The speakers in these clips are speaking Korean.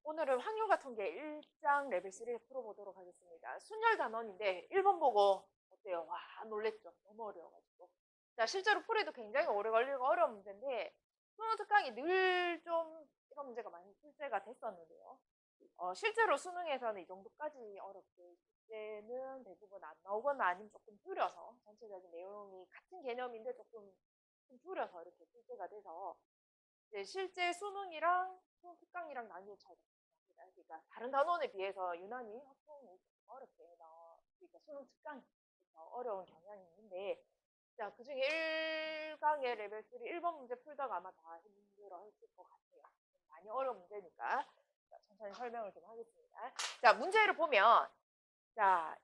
오늘은 확률과 통계 1장 레벨 3 풀어보도록 하겠습니다. 순열 단원인데 1번 보고 어때요? 와, 놀랬죠? 너무 어려워가지고. 자, 실제로 풀이도 굉장히 오래 걸리고 어려운 문제인데 수능 특강이 늘 좀 이런 문제가 많이 출제가 됐었는데요. 실제로 수능에서는 이 정도까지 어렵게 숙제는 대부분 안 나오거나 아니면 조금 줄여서 전체적인 내용이 같은 개념인데 조금 줄여서 이렇게 출제가 돼서 이제 실제 수능이랑 수능 특강이랑 난이도 차이가 납니다. 그러니까 다른 단원에 비해서 유난히 학생이 어렵게 나와, 그러니까 수능 특강이 더 어려운 경향이 있는데, 자, 그중에 1강의 레벨 3 1번 문제 풀다가 아마 다 힘들어 했을 것 같아요. 많이 어려운 문제니까 자, 천천히 설명을 좀 하겠습니다. 자, 문제를 보면 자,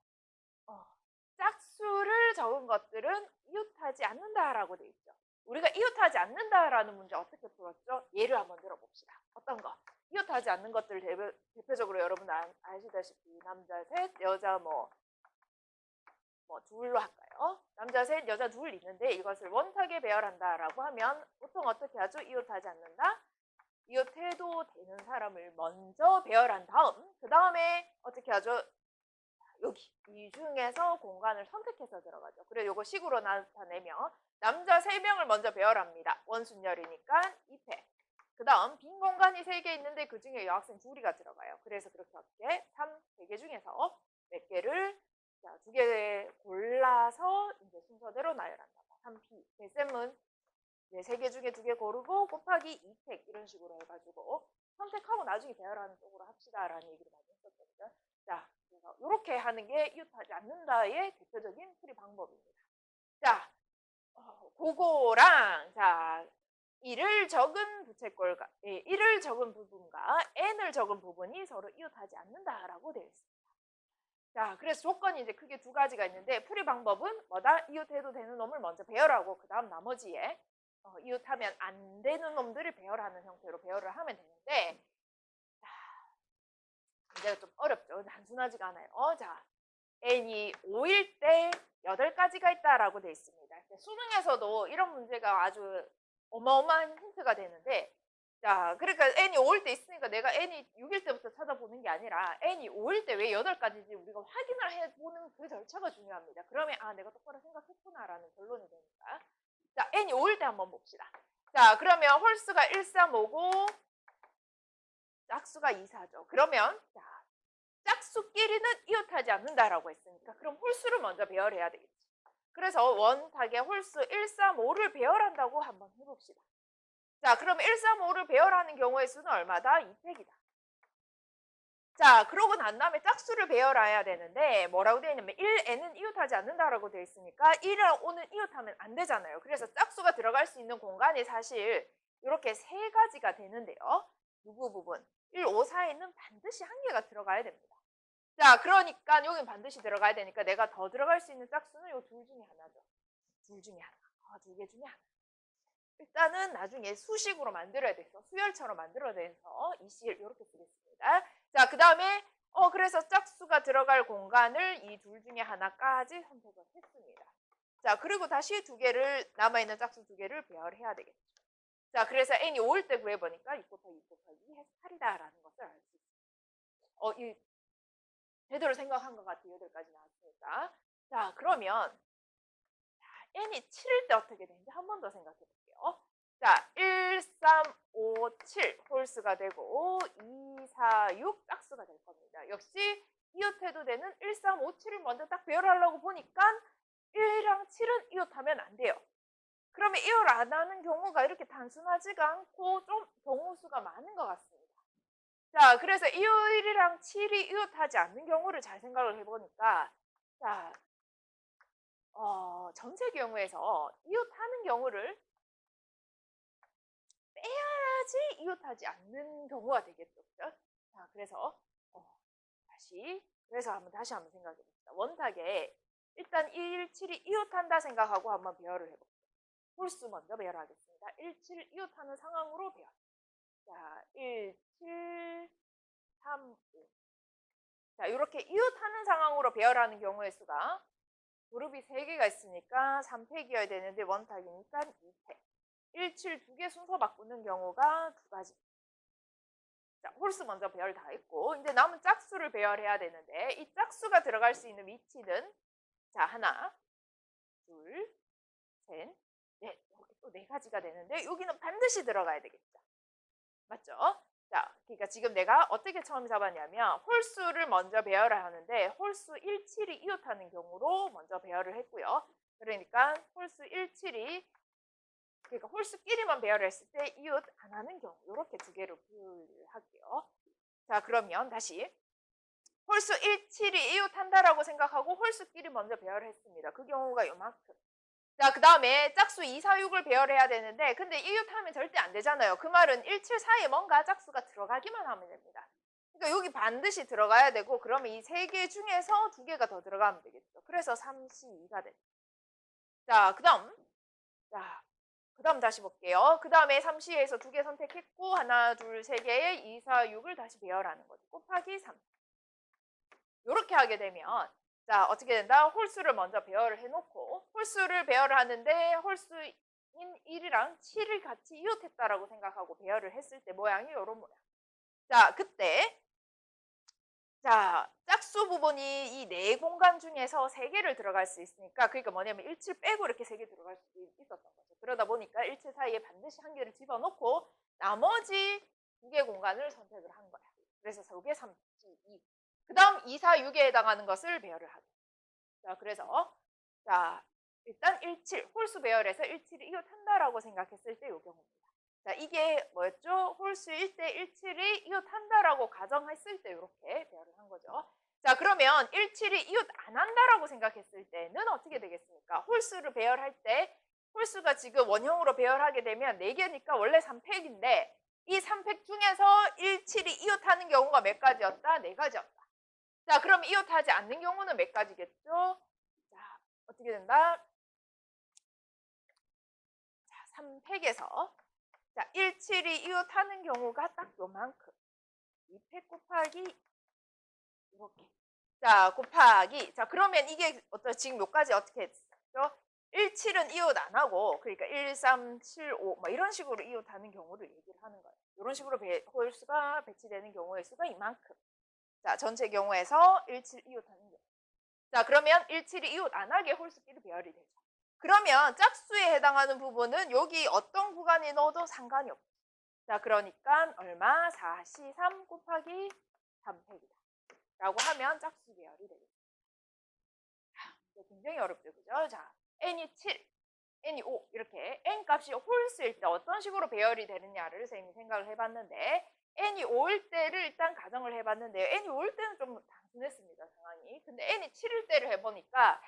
짝수를 적은 것들은 이웃하지 않는다라고 돼 있죠. 우리가 이웃하지 않는다라는 문제 어떻게 풀었죠? 예를 한번 들어봅시다. 어떤 거? 이웃하지 않는 것들 대표적으로 여러분 아시다시피 남자 셋, 여자 뭐 둘로 할까요? 남자 셋, 여자 둘 있는데 이것을 원탁에 배열한다라고 하면 보통 어떻게 하죠? 이웃하지 않는다? 이웃해도 되는 사람을 먼저 배열한 다음 그 다음에 어떻게 하죠? 여기 이 중에서 공간을 선택해서 들어가죠. 그래 요거 식으로 나타내면 남자 3명을 먼저 배열합니다. 원순열이니까 2패. 그 다음 빈 공간이 3개 있는데 그 중에 여학생 2이가 들어가요. 그래서 그렇게 어떻게 3개 중에서 몇 개를 2개 골라서 이제 순서대로 나열한다. 3P. 쌤은 3개 중에 2개 고르고 곱하기 2팩 이런 식으로 해가지고 선택하고 나중에 배열하는 쪽으로 합시다라는 얘기를 많이 했었거든요. 자, 그래서 이렇게 하는 게 이웃하지 않는다의 대표적인 풀이 방법입니다. 자, 그거랑 자 1을 적은 부채꼴과 1을 적은 부분과 n을 적은 부분이 서로 이웃하지 않는다라고 되어 있습니다. 자, 그래서 조건이 이제 크게 2가지가 있는데 풀이 방법은 뭐다? 이웃해도 되는 놈을 먼저 배열하고 그 다음 나머지에 이웃하면 안 되는 놈들을 배열하는 형태로 배열을 하면 되는데 문제가 좀 어렵죠. 단순하지가 않아요. 자, n이 5일 때 8가지가 있다라고 되어 있습니다. 수능에서도 이런 문제가 아주 어마어마한 힌트가 되는데 자, 그러니까 n이 5일 때 있으니까 내가 n이 6일 때부터 찾아보는 게 아니라 n이 5일 때 왜 8가지인지 우리가 확인을 해보는 그 절차가 중요합니다. 그러면 내가 똑바로 생각했구나라는 결론이 되니까. 자, n이 5일 때 한번 봅시다. 자, 그러면 홀수가 1, 3, 5고 짝수가 2, 4죠. 그러면 자, 짝수끼리는 이웃하지 않는다라고 했으니까 그럼 홀수를 먼저 배열해야 되겠지. 그래서 원탁의 홀수 1, 3, 5를 배열한다고 한번 해봅시다. 자, 그럼 1, 3, 5를 배열하는 경우의 수는 얼마다? 2팩이다. 자, 그러고 난 다음에 짝수를 배열해야 되는데 뭐라고 되어 있냐면 1n은 이웃하지 않는다라고 되어 있으니까 1이랑 5는 이웃하면 안 되잖아요. 그래서 짝수가 들어갈 수 있는 공간이 사실 이렇게 3가지가 되는데요. 누구 부분? 1, 5, 4에는 반드시 1개가 들어가야 됩니다. 자, 그러니까 여긴 반드시 들어가야 되니까 내가 더 들어갈 수 있는 짝수는 이 둘 중에 하나죠. 둘 중에 하나. 2개 중에 하나. 일단은 나중에 수식으로 만들어야 돼서 수열처럼 만들어내서 이실 이렇게 쓰겠습니다. 자, 그 다음에 그래서 짝수가 들어갈 공간을 이 둘 중에 하나까지 선택을 했습니다. 자, 그리고 다시 2개를 남아있는 짝수 2개를 배열해야 되겠죠. 자, 그래서 n이 5일 때 구해보니까 2 곱하기 2 곱하기 해서 8이다라는 것을 알 수 있습니다. 제대로 생각한 것 같아요. 8가지 나왔으니까. 자, 그러면 n이 7일 때 어떻게 되는지 한 번 더 생각해 볼게요. 자, 1, 3, 5, 7 홀수가 되고 2, 4, 6 짝수가 될 겁니다. 역시 이웃해도 되는 1, 3, 5, 7을 먼저 딱 배열하려고 보니까 1이랑 7은 이웃하면 안 돼요. 그러면 이웃 안 하는 경우가 이렇게 단순하지가 않고 좀 경우 수가 많은 것 같습니다. 자, 그래서 이웃 1이랑 7이 이웃하지 않는 경우를 잘 생각을 해보니까 자, 전체 경우에서 이웃하는 경우를 빼야지 이웃하지 않는 경우가 되겠죠. 그죠? 자, 그래서 다시 한번 생각해 봅시다. 원탁에 일단 1, 7이 이웃한다 생각하고 한번 배열을 해볼게요. 홀수 먼저 배열하겠습니다. 1, 7 이웃하는 상황으로 배열. 자, 1, 7, 3, 5. 자, 이렇게 이웃하는 상황으로 배열하는 경우의 수가 그룹이 3개가 있으니까 3팩이어야 되는데 원탁이니까 2팩. 1, 7 2개 순서 바꾸는 경우가 2가지. 자, 홀수 먼저 배열 다 했고 이제 남은 짝수를 배열해야 되는데 이 짝수가 들어갈 수 있는 위치는 자, 하나, 둘, 셋, 넷. 이렇게 또 네 가지가 되는데 여기는 반드시 들어가야 되겠죠. 맞죠? 자, 그러니까 지금 내가 어떻게 처음 잡았냐면 홀수를 먼저 배열을 하는데 홀수 17이 이웃하는 경우로 먼저 배열을 했고요. 그러니까 홀수 17이 그러니까 홀수끼리만 배열을 했을 때 이웃 안 하는 경우 이렇게 두 개로 분류를 할게요. 자, 그러면 다시 홀수 17이 이웃한다라고 생각하고 홀수끼리 먼저 배열을 했습니다. 그 경우가 요만큼. 자, 그 다음에 짝수 2, 4, 6을 배열해야 되는데 근데 이웃하면 절대 안 되잖아요. 그 말은 17 사이에 뭔가 짝수가 들어가기만 하면 됩니다. 그러니까 여기 반드시 들어가야 되고 그러면 이 세 개 중에서 두 개가 더 들어가면 되겠죠. 그래서 3C2가 됐죠. 자, 그 다음 다시 볼게요. 그 다음에 3C에서 두 개 선택했고 하나, 둘, 세 개의 2, 4, 6을 다시 배열하는 거죠. 곱하기 3. 이렇게 하게 되면 자, 어떻게 된다? 홀수를 먼저 배열을 해놓고 홀수를 배열을 하는데 홀수인 1이랑 7을 같이 이웃했다라고 생각하고 배열을 했을 때 모양이 이런 모양. 자, 그때 자, 짝수 부분이 이 네 공간 중에서 세 개를 들어갈 수 있으니까 그러니까 뭐냐면 17 빼고 이렇게 세 개 들어갈 수 있었던 거죠. 그러다 보니까 17 사이에 반드시 한 개를 집어넣고 나머지 두 개 공간을 선택을 한 거야. 그래서 저게 3, 2. 그 다음 2, 4, 6에 해당하는 것을 배열을 하죠. 자, 그래서 자, 일단 17, 홀수 배열에서 17이 이웃한다라고 생각했을 때 이 경우입니다. 자, 이게 뭐였죠? 홀수일 때 17이 이웃한다라고 가정했을 때 이렇게 배열을 한 거죠. 자, 그러면 17이 이웃 안 한다라고 생각했을 때는 어떻게 되겠습니까? 홀수를 배열할 때 홀수가 지금 원형으로 배열하게 되면 4개니까 원래 3팩인데 이 3팩 중에서 17이 이웃하는 경우가 몇 가지였다? 4가지였다. 자, 그럼 이웃하지 않는 경우는 몇 가지겠죠? 자, 어떻게 된다? 자, 3팩에서 자, 17이 이웃하는 경우가 딱 요만큼. 2팩 곱하기 이렇게. 자, 곱하기. 자, 그러면 이게 지금 여기까지 어떻게 했죠? 17은 이웃 안 하고 그러니까 1, 3, 7, 5 뭐 이런 식으로 이웃하는 경우를 얘기를 하는 거예요. 이런 식으로 홀수가 배치되는 경우의 수가 이만큼. 자, 전체 경우에서 17 이웃하는 경우. 자, 그러면 17이 이웃 안 하게 홀수끼리 배열이 되죠. 그러면 짝수에 해당하는 부분은 여기 어떤 구간에 넣어도 상관이 없죠. 자, 그러니까 얼마? 4C3 곱하기 3팩이다. 라고 하면 짝수 배열이 되겠습니다. 굉장히 어렵죠. 그죠? 자, n이 7, n이 5 이렇게 n 값이 홀수일 때 어떤 식으로 배열이 되느냐를 선생님이 생각을 해봤는데 n이 5일 때를 일단 가정을 해봤는데요. n이 5일 때는 좀 단순했습니다. 상황이. 근데 n이 7일 때를 해보니까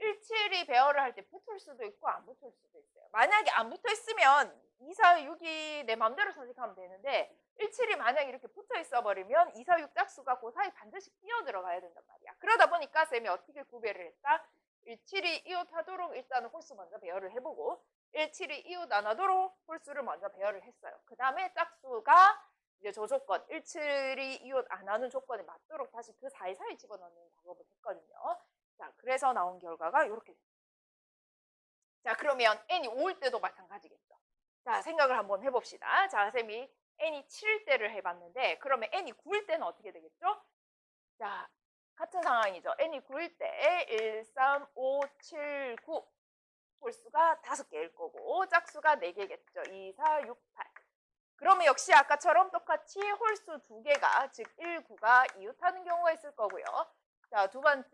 17이 배열을 할 때 붙을 수도 있고 안 붙을 수도 있어요. 만약에 안 붙어 있으면 2, 4, 6이 내 마음대로 선택하면 되는데 17이 만약에 이렇게 붙어 있어 버리면 2, 4, 6 짝수가 그 사이 반드시 끼어 들어가야 된단 말이야. 그러다 보니까 쌤이 어떻게 구별을 했다? 17이 이웃하도록 일단은 홀수 먼저 배열을 해보고 17이 이웃 안 하도록 홀수를 먼저 배열을 했어요. 그 다음에 짝수가 이제 저 조건 17이 이웃 안 하는 조건에 맞도록 다시 그 사이사이 집어넣는 작업을 했거든요. 자, 그래서 나온 결과가 이렇게 됩니다. 자, 그러면 n이 5일 때도 마찬가지겠죠. 자, 생각을 한번 해봅시다. 자, 쌤이 n이 7일 때를 해봤는데 그러면 n이 9일 때는 어떻게 되겠죠? 자, 같은 상황이죠. n이 9일 때 1, 3, 5, 7, 9 홀수가 5개일 거고 짝수가 4개겠죠. 2, 4, 6, 8 그러면 역시 아까처럼 똑같이 홀수 2개가 즉 1, 9가 이웃하는 경우가 있을 거고요. 자, 두 번째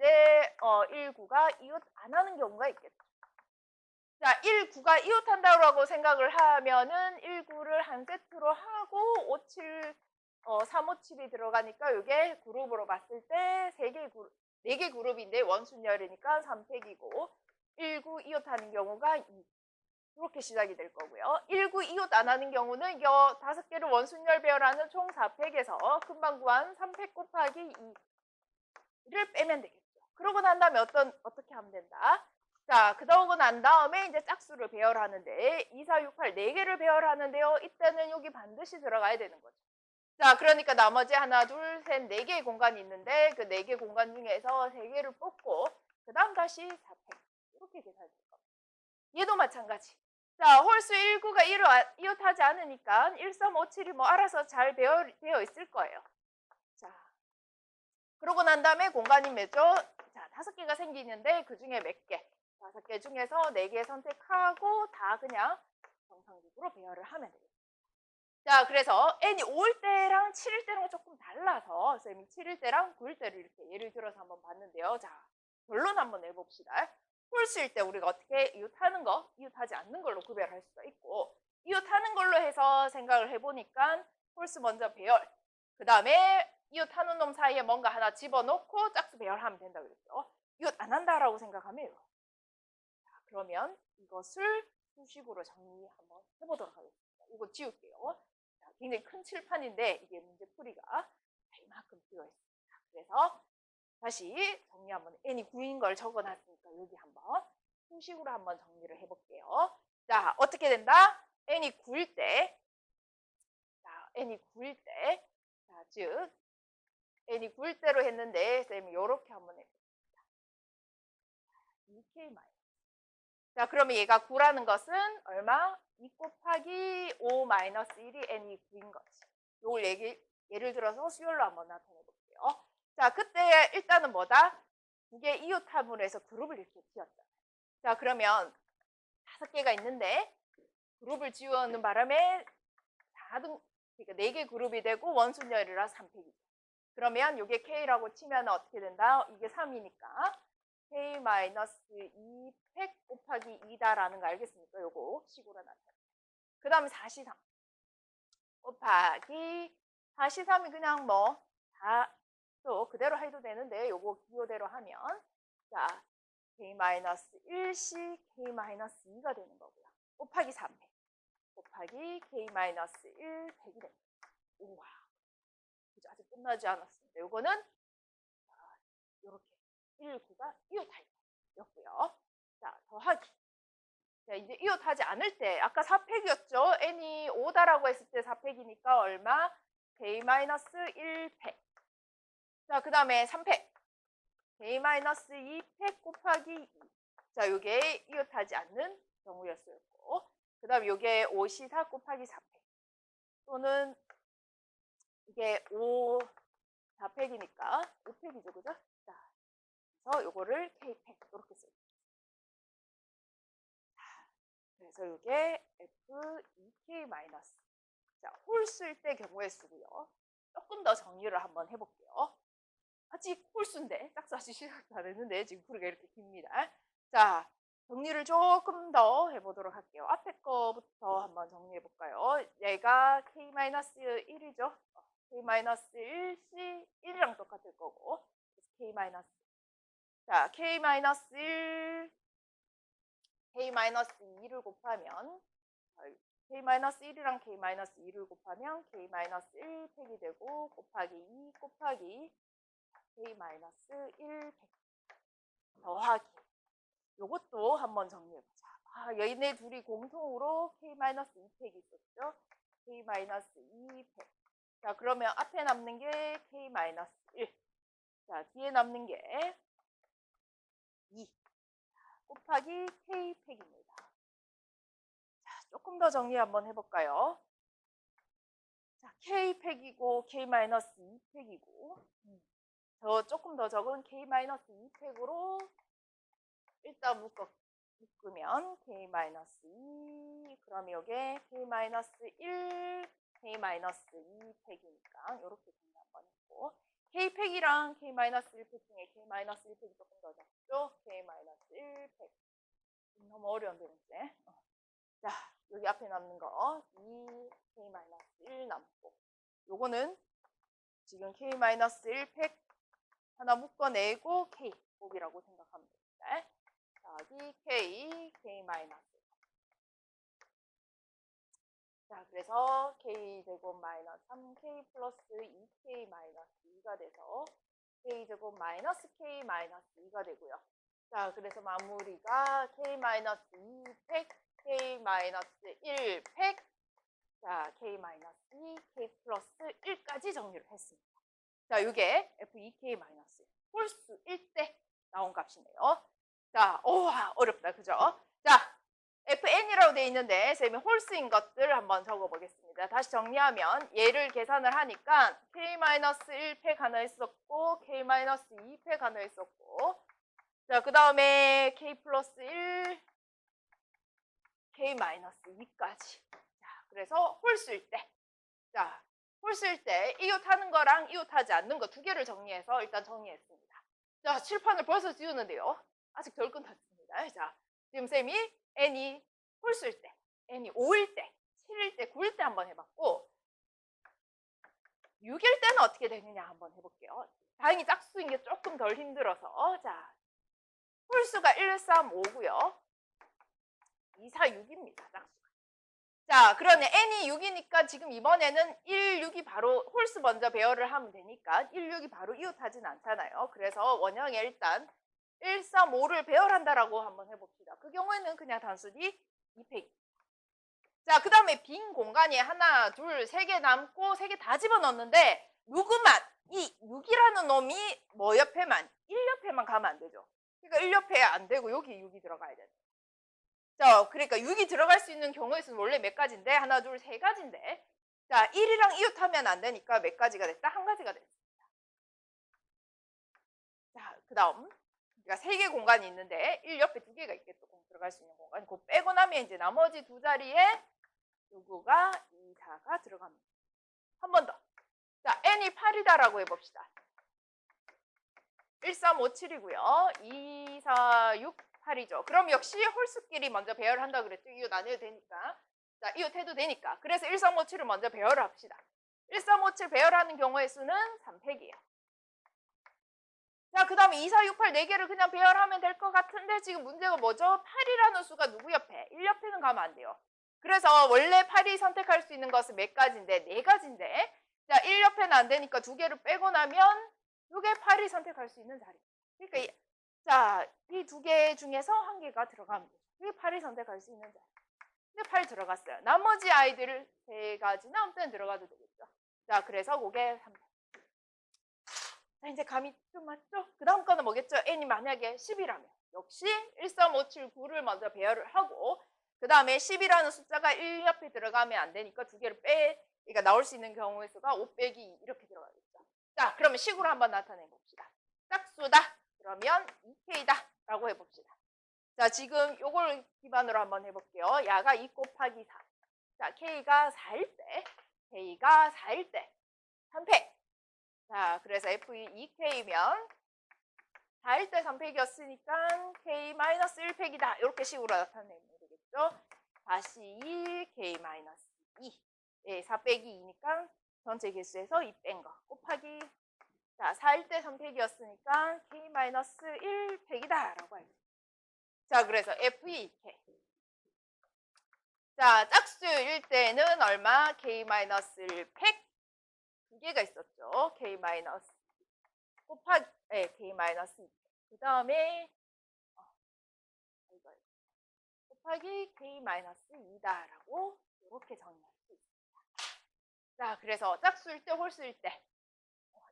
1, 9가 이웃 안 하는 경우가 있겠죠. 자, 1, 9가 이웃한다고 생각을 하면은 1, 9를 한 세트로 하고 5, 7, 3, 5, 7이 들어가니까 이게 그룹으로 봤을 때 4개 그룹인데 원순열이니까 3팩이고 1, 9 이웃하는 경우가 2. 이렇게 시작이 될 거고요. 1, 9 이웃 안 하는 경우는 이 5개를 원순열 배열하는 총 4팩에서 금방 구한 3팩 곱하기 2를 빼면 되겠죠. 그러고 난 다음에 어떻게 하면 된다? 자, 그러고 난 다음에 이제 짝수를 배열하는데 2, 4, 6, 8 4개를 배열하는데요. 이때는 여기 반드시 들어가야 되는 거죠. 자, 그러니까 나머지 하나, 둘, 셋, 4개의 공간이 있는데 그 4개 공간 중에서 3개를 뽑고 그 다음 다시 4팩 이렇게 계산될 겁니다. 얘도 마찬가지. 자, 홀수 1구가 이웃하지 않으니까 1, 3, 5, 7이 뭐 알아서 잘 되어 있을 거예요. 자, 그러고 난 다음에 공간이 몇죠? 자, 5개가 생기는데 그 중에 몇 개? 5개 중에서 4개 선택하고 다 그냥 정상적으로 배열을 하면 되겠습니다. 자, 그래서 n이 5일 때랑 7일 때랑 조금 달라서 선생님이 7일 때랑 9일 때를 이렇게 예를 들어서 한번 봤는데요. 자, 결론 한번 내봅시다. 홀수일 때 우리가 어떻게 이웃하는 거, 이웃하지 않는 걸로 구별할 수가 있고, 이웃하는 걸로 해서 생각을 해보니까 홀수 먼저 배열, 그 다음에 이웃하는 놈 사이에 뭔가 하나 집어넣고 짝수 배열하면 된다고 그랬죠. 이웃 안 한다라고 생각하면 자, 그러면 이것을 수식으로 정리 한번 해보도록 하겠습니다. 이거 지울게요. 자, 굉장히 큰 칠판인데 이게 문제풀이가 이만큼 들어 있습니다. 그래서 다시 정리 한번 n이 9인 걸 적어놨으니까 여기 한번 수식으로 한번 정리를 해볼게요. 자, 어떻게 된다? n이 9일 때, 자, n이 9일 때, 자, 즉 n이 9일 때로 했는데 쌤이 이렇게 한번 해봅니다. 2k 마이너스. 자, 그러면 얘가 9라는 것은 얼마? 2 곱하기 5 마이너스 1이 n이 9인 거지. 이걸 예를 들어서 수열로 한번 나타내 볼게요. 자, 그때 일단은 뭐다? 2개 이웃함으로 해서 그룹을 이렇게 지었잖아요. 자, 그러면 5개가 있는데 그룹을 지우는 바람에 그러니까 4개 그룹이 되고 원순열이라 3팩이죠. 그러면 이게 K라고 치면 어떻게 된다? 이게 3이니까 K-2 팩 곱하기 2다라는 거 알겠습니까? 요거 식으로 나타나요. 그 다음에 4C3 곱하기 4C3이 그냥 뭐 다 또 그대로 해도 되는데 요거 기호대로 하면 자 K-1C K-2가 되는 거고요. 곱하기 3팩 곱하기 K-1 팩이 됩니다. 우와, 아직 끝나지 않았습니다. 요거는 이렇게 1, 9가 이웃타입이었고요. 자, 더하기. 자, 이제 이웃하지 않을 때 아까 4팩이었죠. n이 5다라고 했을 때 4팩이니까 얼마? k-1팩. 자, 그 다음에 3팩. k-2팩 곱하기 2. 자, 이게 이웃하지 않는 경우였었고, 그 다음에 이게 5C4 곱하기 4팩. 또는 이게 4팩이니까 5팩이죠, 그죠? 자, 그래서 요거를 K팩 이렇게 써요. 그래서 이게 F2K 마이너스. 자, 홀수일 때 경우의 수고요. 조금 더 정리를 한번 해볼게요. 아직 홀수인데 짝수 아직 시작도 안 했는데 지금 풀이가 이렇게 깁니다. 자, 정리를 조금 더 해보도록 할게요. 앞에 거부터 한번 정리해볼까요? 얘가 K-1이죠. K-1C 1이랑 똑같을 거고 K-. 자, K-1 K-2를 곱하면 K-1이랑 K-2를 곱하면 K-1 팩이 되고 곱하기 2 곱하기 K-1 팩 더하기 요것도 한번 정리해보자. 아, 얘네 둘이 공통으로 K-2 팩이 있었죠. K-2 팩. 자, 그러면 앞에 남는 게 K-1. 자, 뒤에 남는 게 2 곱하기 K팩입니다. 자, 조금 더 정리 한번 해볼까요? 자, K팩이고 K-2팩이고 저 조금 더 적은 K-2팩으로 일단 묶으면 K-2 그럼 이게 K-1 K-2 팩이니까 이렇게 정리 한번 했고 K팩이랑 K-1팩 중에 K-1팩이 조금 더 작죠? K-1팩 너무 어려운데 문제. 자, 여기 앞에 남는 거 2 K-1 남고 요거는 지금 K-1팩 하나 묶어내고 K 곱이라고 생각하면 됩니다. 자, 여기 K, K-. 자, 그래서 K제곱 마이너스 3K 플러스 2K 마이너스 2가 돼서 K제곱 마이너스 K 마이너스 2가 되고요. 자, 그래서 마무리가 K-2 팩, K-1 팩, 자, K-2, K 플러스 1까지 정리를 했습니다. 자, 이게 F2K 마이너스 홀수 1때 나온 값이네요. 자, 어렵다, 그죠? 자, Fn이라고 되어 있는데 쌤이 홀수인 것들 한번 적어보겠습니다. 다시 정리하면 얘를 계산을 하니까 K-1팩 하나 있었고 K-2팩 하나 있었고 자, 그 다음에 K 플러스 1, K-2까지. 자, 그래서 홀수일 때. 자, 홀수일 때 이웃하는 거랑 이웃하지 않는 거 두 개를 정리해서 일단 정리했습니다. 자, 칠판을 벌써 지우는데요. 아직 덜 끝났습니다. 자, 지금 쌤이 n이 홀수일 때, n이 5일 때, 7일 때, 9일 때 한번 해봤고 6일 때는 어떻게 되느냐 한번 해볼게요. 다행히 짝수인 게 조금 덜 힘들어서 자, 홀수가 1, 3, 5고요. 2, 4, 6입니다. 짝수가. 자, 그러네. n이 6이니까 지금 이번에는 1, 6이 바로 홀수 먼저 배열을 하면 되니까 1, 6이 바로 이웃하진 않잖아요. 그래서 원형에 일단 1, 3, 5를 배열한다라고 한번 해봅시다. 그 경우에는 그냥 단순히 2팩. 자, 그 다음에 빈 공간이 하나, 둘, 세 개 남고 세 개 다 집어넣었는데 누구만 이 6이라는 놈이 뭐 옆에만 1 옆에만 가면 안 되죠. 그러니까 1 옆에 안 되고 여기 6이 들어가야 되는. 자, 그러니까 6이 들어갈 수 있는 경우의 수는 원래 몇 가지인데 하나, 둘, 세 가지인데 자, 1이랑 이웃하면 안 되니까 몇 가지가 됐다? 한 가지가 됐습니다. 자, 그 다음 그러니까 세 개 공간이 있는데 1 옆에 두 개가 있겠죠. 들어갈 수 있는 공간. 그거 빼고 나면 이제 나머지 두 자리에 누구가 2, 4가 들어갑니다. 한 번 더. 자, n이 8이다라고 해봅시다. 1, 3, 5, 7이고요. 2, 4, 6, 8이죠. 그럼 역시 홀수끼리 먼저 배열한다 그랬죠. 이웃 안 해도 되니까. 자, 이웃 해도 되니까. 그래서 1, 3, 5, 7을 먼저 배열을 합시다. 1, 3, 5, 7 배열하는 경우의 수는 3팩이에요. 자, 그 다음에 2, 4, 6, 8 4개를 그냥 배열하면 될 것 같은데 지금 문제가 뭐죠? 8이라는 수가 누구 옆에? 1 옆에는 가면 안 돼요. 그래서 원래 8이 선택할 수 있는 것은 몇 가지인데? 4가지인데 자, 1 옆에는 안 되니까 두 개를 빼고 나면 이게 8이 선택할 수 있는 자리. 그러니까 자, 이 두 개 중에서 한 개가 들어가면 되죠. 이게 8이 선택할 수 있는 자리. 근데 8 들어갔어요. 나머지 아이들 세 가지는 아무 때나 들어가도 되겠죠. 자, 그래서 그게 3팩. 자, 이제 감이 좀 맞죠? 그 다음 거는 뭐겠죠? n이 만약에 10이라면 역시 1, 3, 5, 7, 9를 먼저 배열을 하고 그 다음에 10이라는 숫자가 1 옆에 들어가면 안 되니까 두 개를 그러니까 나올 수 있는 경우의 수가 5 빼기 2 이렇게 들어가겠죠. 자, 그러면 식으로 한번 나타내 봅시다. 짝수다. 그러면 2K다 라고 해봅시다. 자, 지금 요걸 기반으로 한번 해볼게요. 야가 2 곱하기 4. 자, K가 4일 때 K가 4일 때 3팩. 자, 그래서 F2 2K면 4일 때 3팩이었으니까 K-1팩이다. 이렇게 식으로 나타내면 되겠죠. 다시 2, K-2. 예, 4 빼기 2니까 전체 개수에서 2 뺀 거. 곱하기. 자, 4일 때 3팩이었으니까 K-1팩이다. 라고 알죠. 자, 그래서 F2 2K. 자, 짝수일 때는 얼마? K-1팩. 두 개가 있었죠. K- 곱하기 K-2. 그 다음에 곱하기 K-2다라고 이렇게 정리할 수 있습니다. 자, 그래서 짝수일 때, 홀수일 때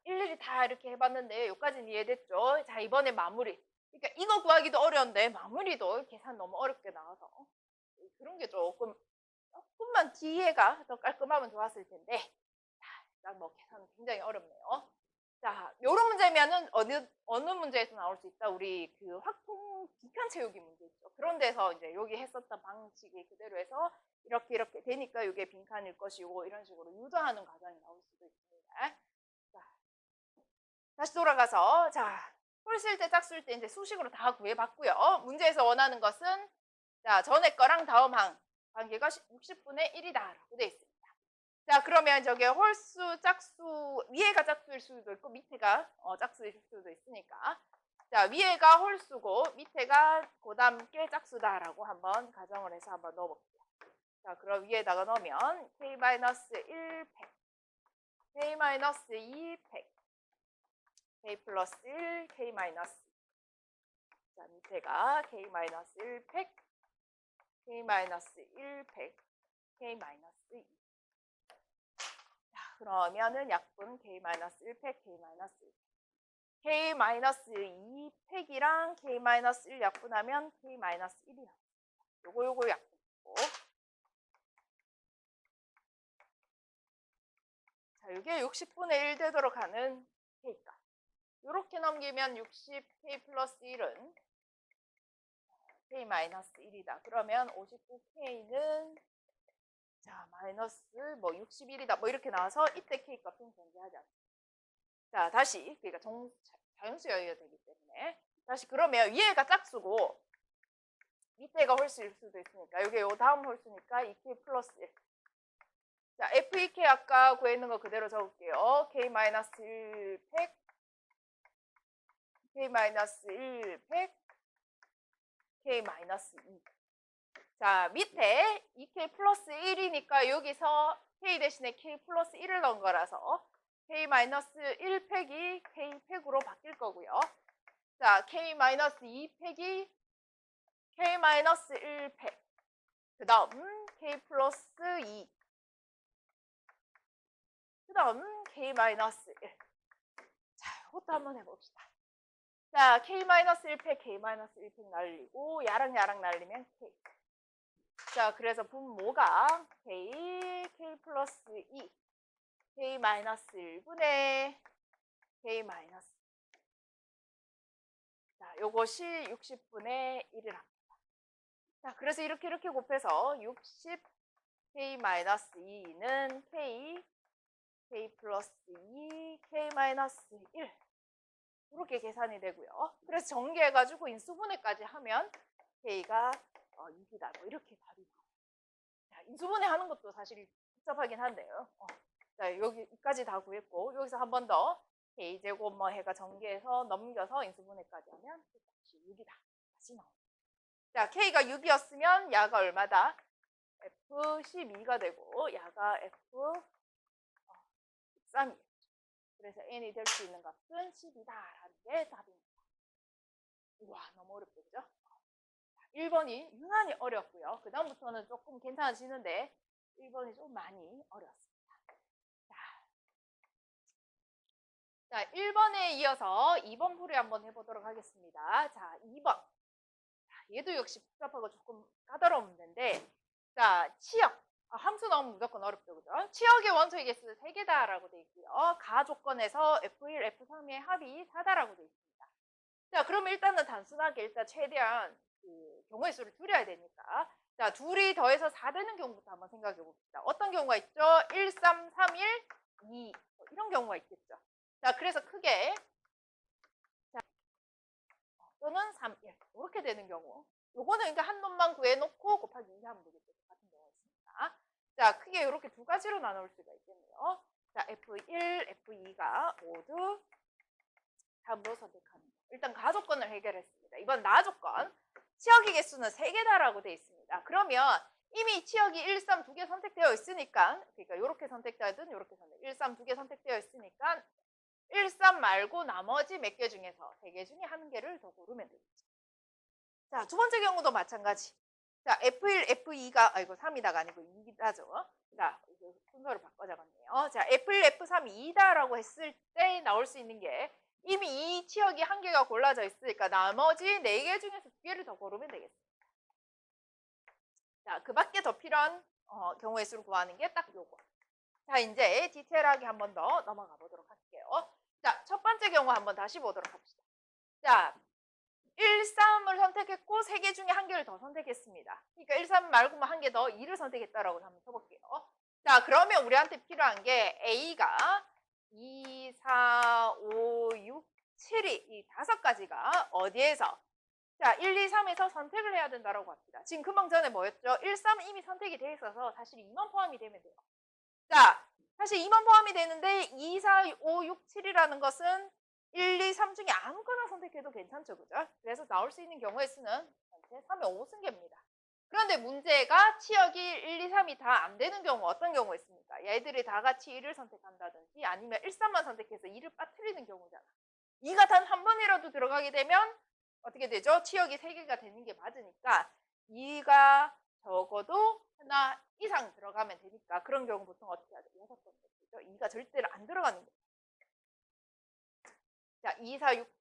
일일이 다 이렇게 해봤는데 여기까지는 이해됐죠? 자, 이번에 마무리. 그러니까 이거 구하기도 어려운데 마무리도 계산 너무 어렵게 나와서 그런 게 조금만 뒤에가 더 깔끔하면 좋았을 텐데 일단 뭐 계산 굉장히 어렵네요. 자, 요런 문제면은 어느 문제에서 나올 수 있다? 우리 그 확통 빈칸 채우기 문제 있죠. 그런 데서 이제 여기 했었던 방식이 그대로 해서 이렇게 되니까 이게 빈칸일 것이고 이런 식으로 유도하는 과정이 나올 수도 있습니다. 자, 다시 돌아가서 자, 홀수일 때 짝수일 때 이제 수식으로 다 구해봤고요. 문제에서 원하는 것은 자, 전에 거랑 다음 항 관계가 60분의 1이다라고 돼 있습니다. 자, 그러면 저게 홀수, 짝수, 위에가 짝수일 수도 있고 밑에가 짝수일 수도 있으니까 자, 위에가 홀수고 밑에가 고담께 짝수다라고 한번 가정을 해서 한번 넣어볼게요. 자, 그럼 위에다가 넣으면 K-1팩, K-2팩, K 플러스 1, K-2. 자, 밑에가 K-1팩, K-1팩, K-2. 그러면은 약분 K-1팩, K-1팩. K-2팩이랑 K-1 약분하면 K-1이 나옵니다. 요거 약분하고. 자, 이게 60분의 1 되도록 하는 K값. 이렇게 넘기면 60K 플러스 1은 K 마이너스 1이다. 그러면 59K는 자, 마이너스 뭐 61이다. 뭐 이렇게 나와서 이때 K 값은 존재하지 않습니다. 자, 다시 그러니까 자연수여야 되기 때문에 다시 그러면 위에가 짝수고 밑에가 홀수일 수도 있으니까 이게 요 다음 홀수니까 2K 플러스 1. 자, FEK 아까 구해있는 거 그대로 적을게요. K 마이너스 1 100 K 마이너스 1 100 K 마이너스 2. 자, 밑에 2K 플러스 1이니까 여기서 K 대신에 K 플러스 1을 넣은 거라서 K 마이너스 1 팩이 K 팩으로 바뀔 거고요. 자, K 마이너스 2 팩이 K 마이너스 1 팩. 그 다음 K 플러스 2. 그 다음 K 마이너스 1. 자, 이것도 한번 해봅시다. 자, K 마이너스 1 팩, K 마이너스 1 팩 날리고 야랑 날리면 K. 자, 그래서 분모가 K 플러스 2, K 마이너스 1분의 K 마이너스. 자, 요것이 60분의 1을 합니다. 자, 그래서 이렇게 곱해서 60 K 마이너스 2는 K 플러스 2, K 마이너스 1. 이렇게 계산이 되고요. 그래서 전개해가지고 인수분해까지 하면 K가 6이다. 뭐 이렇게 답이 나와요. 자, 인수분해 하는 것도 사실 복잡하긴 한데요. 자, 여기까지 다 구했고 여기서 한 번 더 K제곱 뭐 해가 전개해서 넘겨서 인수분해까지 하면 다시 6이다. 다시 나옵니다. 자, K가 6이었으면 야가 얼마다? F12가 되고 야가 F13이에요. 그래서 n이 될 수 있는 값은 10이다라는 게 답입니다. 우와, 너무 어렵죠, 그죠? 1번이 유난히 어렵고요. 그 다음부터는 조금 괜찮아지는데 1번이 좀 많이 어렵습니다. 자, 1번에 이어서 2번 풀이 한번 해보도록 하겠습니다. 자, 2번. 자, 얘도 역시 복잡하고 조금 까다로운 문제인데, 자, 치역. 함수 나오면 무조건 어렵죠, 그죠? 치역의 원소의 개수 3개다라고 되어 있고요. 가 조건에서 F1, F3의 합이 4다라고 되어 있습니다. 자, 그럼 일단은 단순하게 일단 최대한 그 경우의 수를 줄여야 되니까. 자, 둘이 더해서 4 되는 경우부터 한번 생각해 봅시다. 어떤 경우가 있죠? 1, 3, 3, 1, 2. 이런 경우가 있겠죠. 자, 그래서 크게. 자, 또는 3, 1. 이렇게 되는 경우. 요거는 그러니까 한 놈만 구해놓고 곱하기 2 하면 되겠죠. 같은 경우가 있습니다. 자, 크게 이렇게 두 가지로 나눌 수가 있겠네요. 자, F1, F2가 모두 3으로 선택하는 거. 일단 가조건을 해결했습니다. 이번 나조건. 치역의 개수는 3개다라고 되어 있습니다. 그러면 이미 치역이 1, 3 두 개 선택되어 있으니까, 그러니까 이렇게 선택되든 이렇게 1, 3 두 개 선택되어 있으니까 1, 3 말고 나머지 몇 개 중에서 3개 중에 한 개를 더 고르면 되겠죠. 자, 두 번째 경우도 마찬가지. 자, F1, F2가, 3이다가 아니고 2다죠. 자, 순서를 바꿔 적었네요. 자, F1, F3, 2다라고 했을 때 나올 수 있는 게 이미 이 치역이 한 개가 골라져 있으니까 나머지 4개 중에서 2개를 더 고르면 되겠습니다. 자, 그 밖에 더 필요한 경우의 수를 구하는 게 딱 요거. 자, 이제 디테일하게 한 번 더 넘어가 보도록 할게요. 자, 첫 번째 경우 한번 다시 보도록 합시다. 자, 1, 3을 선택했고 3개 중에 한 개를 더 선택했습니다. 그러니까 1, 3 말고 한 개 더 2를 선택했다라고 한번 쳐볼게요. 자, 그러면 우리한테 필요한 게 A가 2, 4, 5, 6, 7이 이 5가지가 어디에서? 자, 1, 2, 3에서 선택을 해야 된다라고 합니다. 지금 금방 전에 뭐였죠? 1, 3 이미 선택이 돼 있어서 사실 2만 포함이 되면 돼요. 자, 사실 2만 포함이 되는데 2, 4, 5, 6, 7이라는 것은 1, 2, 3 중에 아무거나 선택해도 괜찮죠, 그죠? 그래서 나올 수 있는 경우의 수는 전체 3의 5승계입니다. 그런데 문제가 치역이 1, 2, 3이 다 안 되는 경우 어떤 경우가 있습니까? 얘들이 다 같이 1을 선택한다든지 아니면 1, 3만 선택해서 2를 빠뜨리는 경우잖아. 2가 단 한 번이라도 들어가게 되면 어떻게 되죠? 치역이 3개가 되는 게 맞으니까 2가 적어도 하나 이상 들어가면 되니까 그런 경우 보통 어떻게 하죠? 6번 되죠. 2가 절대로 안 들어가는 거예요. 자, 2, 4, 6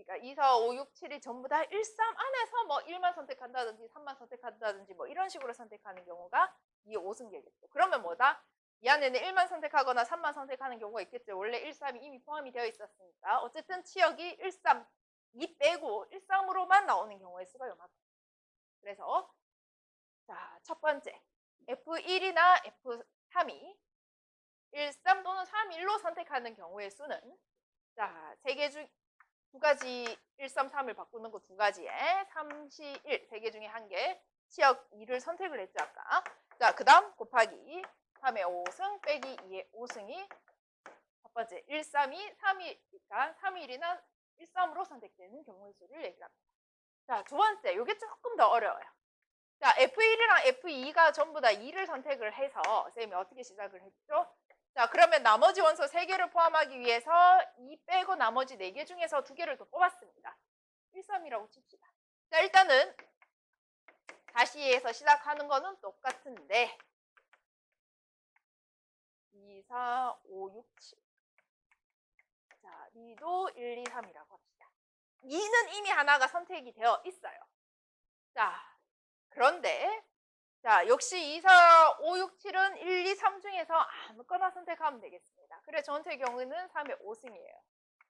그러니까 2, 4, 5, 6, 7이 전부 다 1, 3 안에서 뭐 1만 선택한다든지 3만 선택한다든지 뭐 이런 식으로 선택하는 경우가 이 5승계겠죠. 그러면 뭐다? 이 안에는 1만 선택하거나 3만 선택하는 경우가 있겠죠. 원래 1, 3이 이미 포함이 되어 있었으니까. 어쨌든 치역이 1, 3, 2 빼고 1, 3으로만 나오는 경우의 수가 요만큼. 그래서 자, 첫 번째 F1이나 F3이 1, 3 또는 3, 1로 선택하는 경우의 수는 자, 세 개 중 두 가지 1, 3, 3을 바꾸는 거 두 가지에 31, 세 개 중에 한 개, 치역 2를 선택을 했죠, 아까. 자, 그 다음 곱하기 3의 5승 빼기 2의 5승이 첫 번째 1, 3이 3이, 그러니까 3, 1이나 1, 3으로 선택되는 경우의 수를 얘기합니다. 자, 두 번째, 이게 조금 더 어려워요. 자, F1이랑 F2가 전부 다 2를 선택을 해서 쌤이 어떻게 시작을 했죠? 자, 그러면 나머지 원소 3개를 포함하기 위해서 2 빼고 나머지 4개 중에서 2개를 더 뽑았습니다. 1, 3이라고 칩시다. 자, 일단은 다시 해서 시작하는 거는 똑같은데 2, 4, 5, 6, 7. 자, B도 1, 2, 3이라고 합시다. 2는 이미 하나가 선택이 되어 있어요. 자, 그런데 자, 역시 2, 4, 5, 6, 7은 1, 2, 3 중에서 아무거나 선택하면 되겠습니다. 그래 전체 경우는 3의 5승이에요.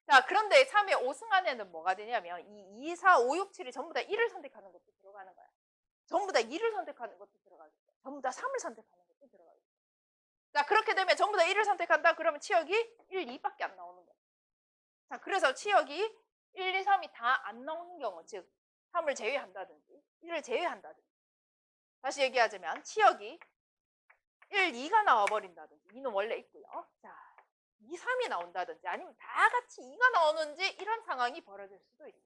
자, 그런데 3의 5승 안에는 뭐가 되냐면 이 2, 4, 5, 6, 7이 전부 다 1을 선택하는 것도 들어가는 거야. 전부 다 2를 선택하는 것도 들어가겠죠. 전부 다 3을 선택하는 것도 들어가겠죠. 자, 그렇게 되면 전부 다 1을 선택한다. 그러면 치역이 1, 2밖에 안 나오는 거예요. 자, 그래서 치역이 1, 2, 3이 다 안 나오는 경우, 즉 3을 제외한다든지 1을 제외한다든지 다시 얘기하자면 치역이 1, 2가 나와버린다든지 2는 원래 있고요. 자, 2, 3이 나온다든지 아니면 다 같이 2가 나오는지 이런 상황이 벌어질 수도 있어요.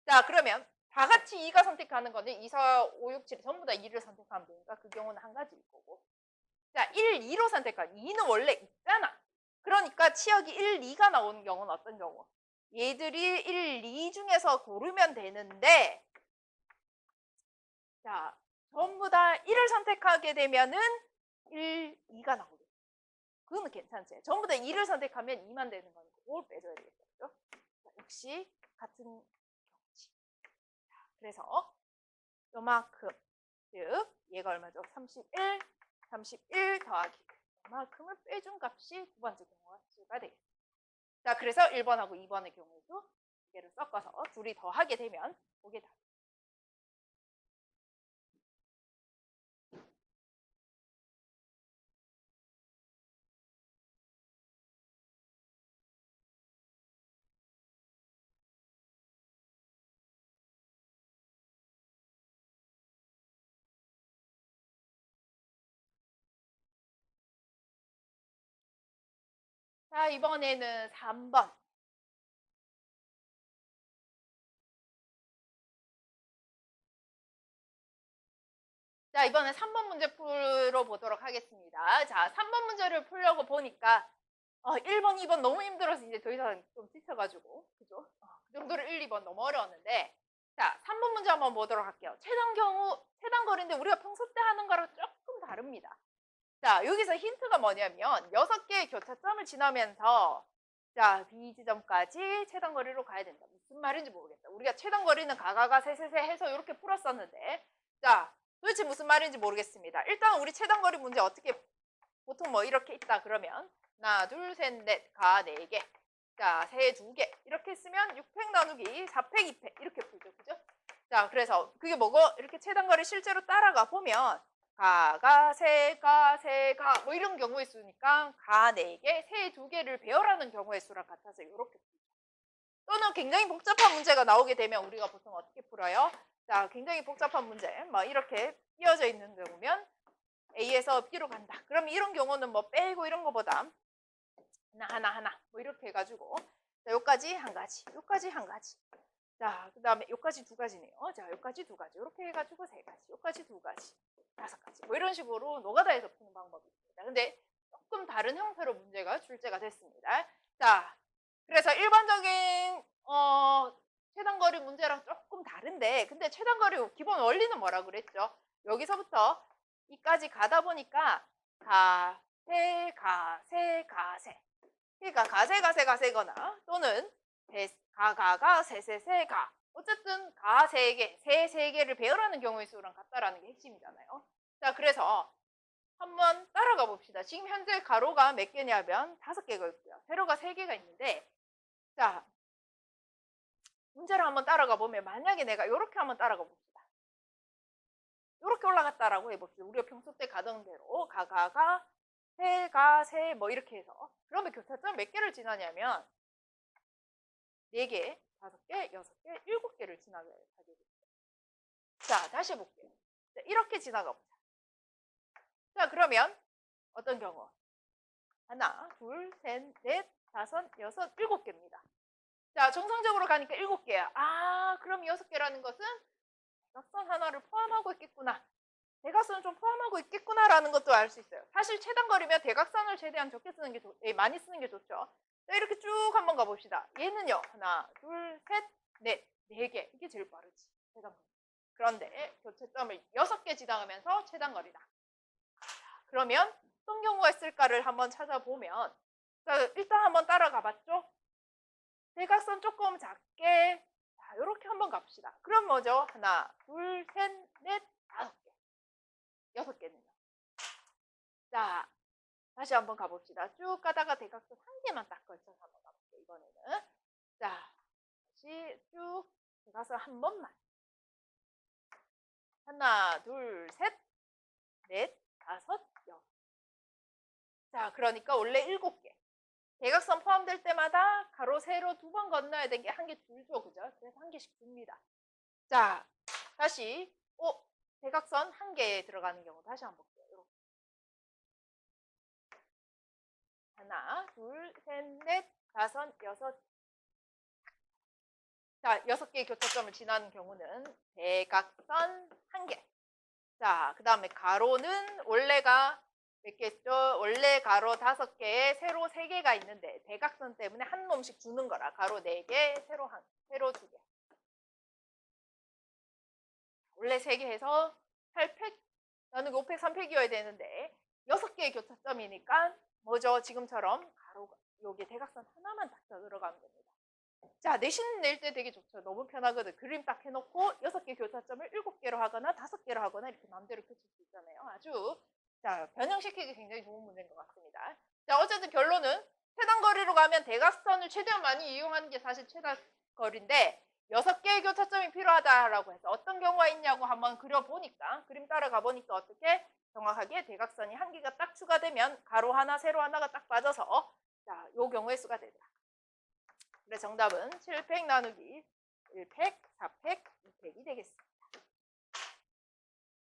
자, 그러면 다 같이 2가 선택하는 거는 2, 4, 5, 6, 7이 전부 다 2를 선택하면 되니까 그 경우는 한 가지일 거고. 자, 1, 2로 선택한 2는 원래 있잖아. 그러니까 치역이 1, 2가 나오는 경우는 어떤 경우? 얘들이 1, 2 중에서 고르면 되는데 자, 전부 다 1을 선택하게 되면은 1, 2가 나오겠죠. 그거는 괜찮지. 전부 다 2를 선택하면 2만 되는 거니까 그걸 빼줘야 되겠죠. 자, 역시 같은 경우지. 자, 그래서 요만큼, 즉 얘가 얼마죠? 31 더하기 요만큼을 빼준 값이 두 번째 경우가 수가 되겠습니다. 자, 그래서 1번하고 2번의 경우도 두 개를 섞어서 둘이 더하게 되면 그게 답. 자, 이번에는 3번. 자, 이번에 3번 문제 풀어보도록 하겠습니다. 자, 3번 문제를 풀려고 보니까 1번, 2번 너무 힘들어서 이제 더 이상 좀 지쳐가지고 그죠? 그 정도로 1, 2번 너무 어려웠는데 자, 3번 문제 한번 보도록 할게요. 최단 거리인데 우리가 평소 때 하는 거랑 조금 다릅니다. 자, 여기서 힌트가 뭐냐면 6개의 교차점을 지나면서 자, B 지점까지 최단 거리로 가야 된다. 무슨 말인지 모르겠다. 우리가 최단 거리는 가가가 세세세 해서 이렇게 풀었었는데 자, 도대체 무슨 말인지 모르겠습니다. 일단 우리 최단 거리 문제 어떻게 보통 뭐 이렇게 있다 그러면 하나, 둘, 셋, 넷, 가 4개. 자, 세 2개. 이렇게 쓰면 6팩 나누기 4팩, 2팩 이렇게 풀죠. 그죠? 자, 그래서 그게 뭐고 이렇게 최단 거리 실제로 따라가 보면 가가, 세가, 세가 뭐 이런 경우의 수니까 가 4개, 세 2개를 배열하는 경우의 수랑 같아서 이렇게 풀죠. 또는 굉장히 복잡한 문제가 나오게 되면 우리가 보통 어떻게 풀어요? 자, 굉장히 복잡한 문제 막 이렇게 이어져 있는 경우면 A에서 B로 간다. 그럼 이런 경우는 뭐 빼고 이런 거보다 하나 뭐 이렇게 해가지고 자, 요까지 한 가지, 요까지 한 가지. 자, 그 다음에 요까지 두 가지네요. 자, 요까지 두 가지. 이렇게 해가지고 세 가지, 요까지 두 가지, 5가지. 뭐 이런 식으로 노가다에서 푸는 방법이 있습니다. 근데 조금 다른 형태로 문제가 출제가 됐습니다. 자, 그래서 일반적인 최단거리 문제랑 조금 다른데 근데 최단거리 기본 원리는 뭐라 그랬죠? 여기서부터 이까지 가다 보니까 가세 가세 가세 그러니까 가세거나 또는 가가 세세세가. 어쨌든 가 3개, 세 3개를 배열하는 경우의 수랑 같다라는 게 핵심이잖아요. 자, 그래서 한번 따라가 봅시다. 지금 현재 가로가 몇 개냐면 5개가 있고요. 세로가 3개가 있는데, 자, 문제를 한번 따라가 보면 만약에 내가 이렇게 한번 따라가 봅시다. 이렇게 올라갔다라고 해봅시다. 우리가 평소 때 가던 대로 가가 세 뭐 이렇게 해서. 그러면 교차점 몇 개를 지나냐면 4개, 5개, 6개, 7개를 지나게 하게 됩니다. 자, 다시 해볼게요. 자, 이렇게 지나가 보자. 자, 그러면 어떤 경우? 하나, 둘, 셋, 넷, 다섯, 여섯, 7개입니다. 자, 정상적으로 가니까 7개야. 아, 그럼 6개라는 것은 대각선 하나를 포함하고 있겠구나. 대각선을 좀 포함하고 있겠구나라는 것도 알 수 있어요. 사실 최단거리면 대각선을 최대한 적게 쓰는 게 많이 쓰는 게 좋죠. 자, 이렇게 쭉 한번 가봅시다. 얘는요. 하나, 둘, 셋, 넷, 4개. 이게 제일 빠르지. 최단거리. 그런데 교차점을 6개 지나가면서 최단거리다. 그러면 어떤 경우가 있을까를 한번 찾아보면, 자, 일단 한번 따라가 봤죠? 대각선 조금 작게, 자, 이렇게 한번 갑시다. 그럼 뭐죠? 하나, 둘, 셋, 넷, 5개. 6개는요. 자, 다시 한번 가봅시다. 쭉 가다가 대각선 1개만 딱 걸쳐서 한번 가볼게요. 이번에는. 자, 다시 쭉 대각선 한 번만. 하나, 둘, 셋, 넷, 5, 6. 자, 그러니까 원래 7개. 대각선 포함될 때마다 가로, 세로 2번 건너야 되는 게 1개 줄죠. 그죠? 그래서 1개씩 줍니다. 자, 다시, 대각선 1개에 들어가는 경우 다시 한번 볼게요. 이렇게. 하나, 둘, 셋, 넷, 5, 6. 자, 6개의 교차점을 지나는 경우는 대각선 1개. 자, 그 다음에 가로는 원래가 몇 개 있죠? 원래 가로 5개에 세로 3개가 있는데 대각선 때문에 한 놈씩 주는 거라. 가로 4개, 세로 2개. 원래 3개 해서 8팩, 나는 5팩, 3팩이어야 되는데 6개의 교차점이니까 뭐죠? 지금처럼 가로가 여기 대각선 하나만 딱 들어가면 됩니다. 자, 내신 낼 때 되게 좋죠. 너무 편하거든. 그림 딱 해놓고 6개 교차점을 7개로 하거나 5개로 하거나 이렇게 마음대로 펼칠 수 있잖아요. 아주 자, 변형시키기 굉장히 좋은 문제인 것 같습니다. 자, 어쨌든 결론은 최단거리로 가면 대각선을 최대한 많이 이용하는 게 사실 최단거리인데 6개의 교차점이 필요하다라고 해서 어떤 경우가 있냐고 한번 그려보니까 그림 따라가 보니까 어떻게 정확하게 대각선이 1개가 딱 추가되면 가로 하나, 세로 하나가 딱 빠져서 자, 요 경우의 수가 되더라. 그래서 정답은 7팩 나누기 1팩, 4팩, 2팩이 되겠습니다.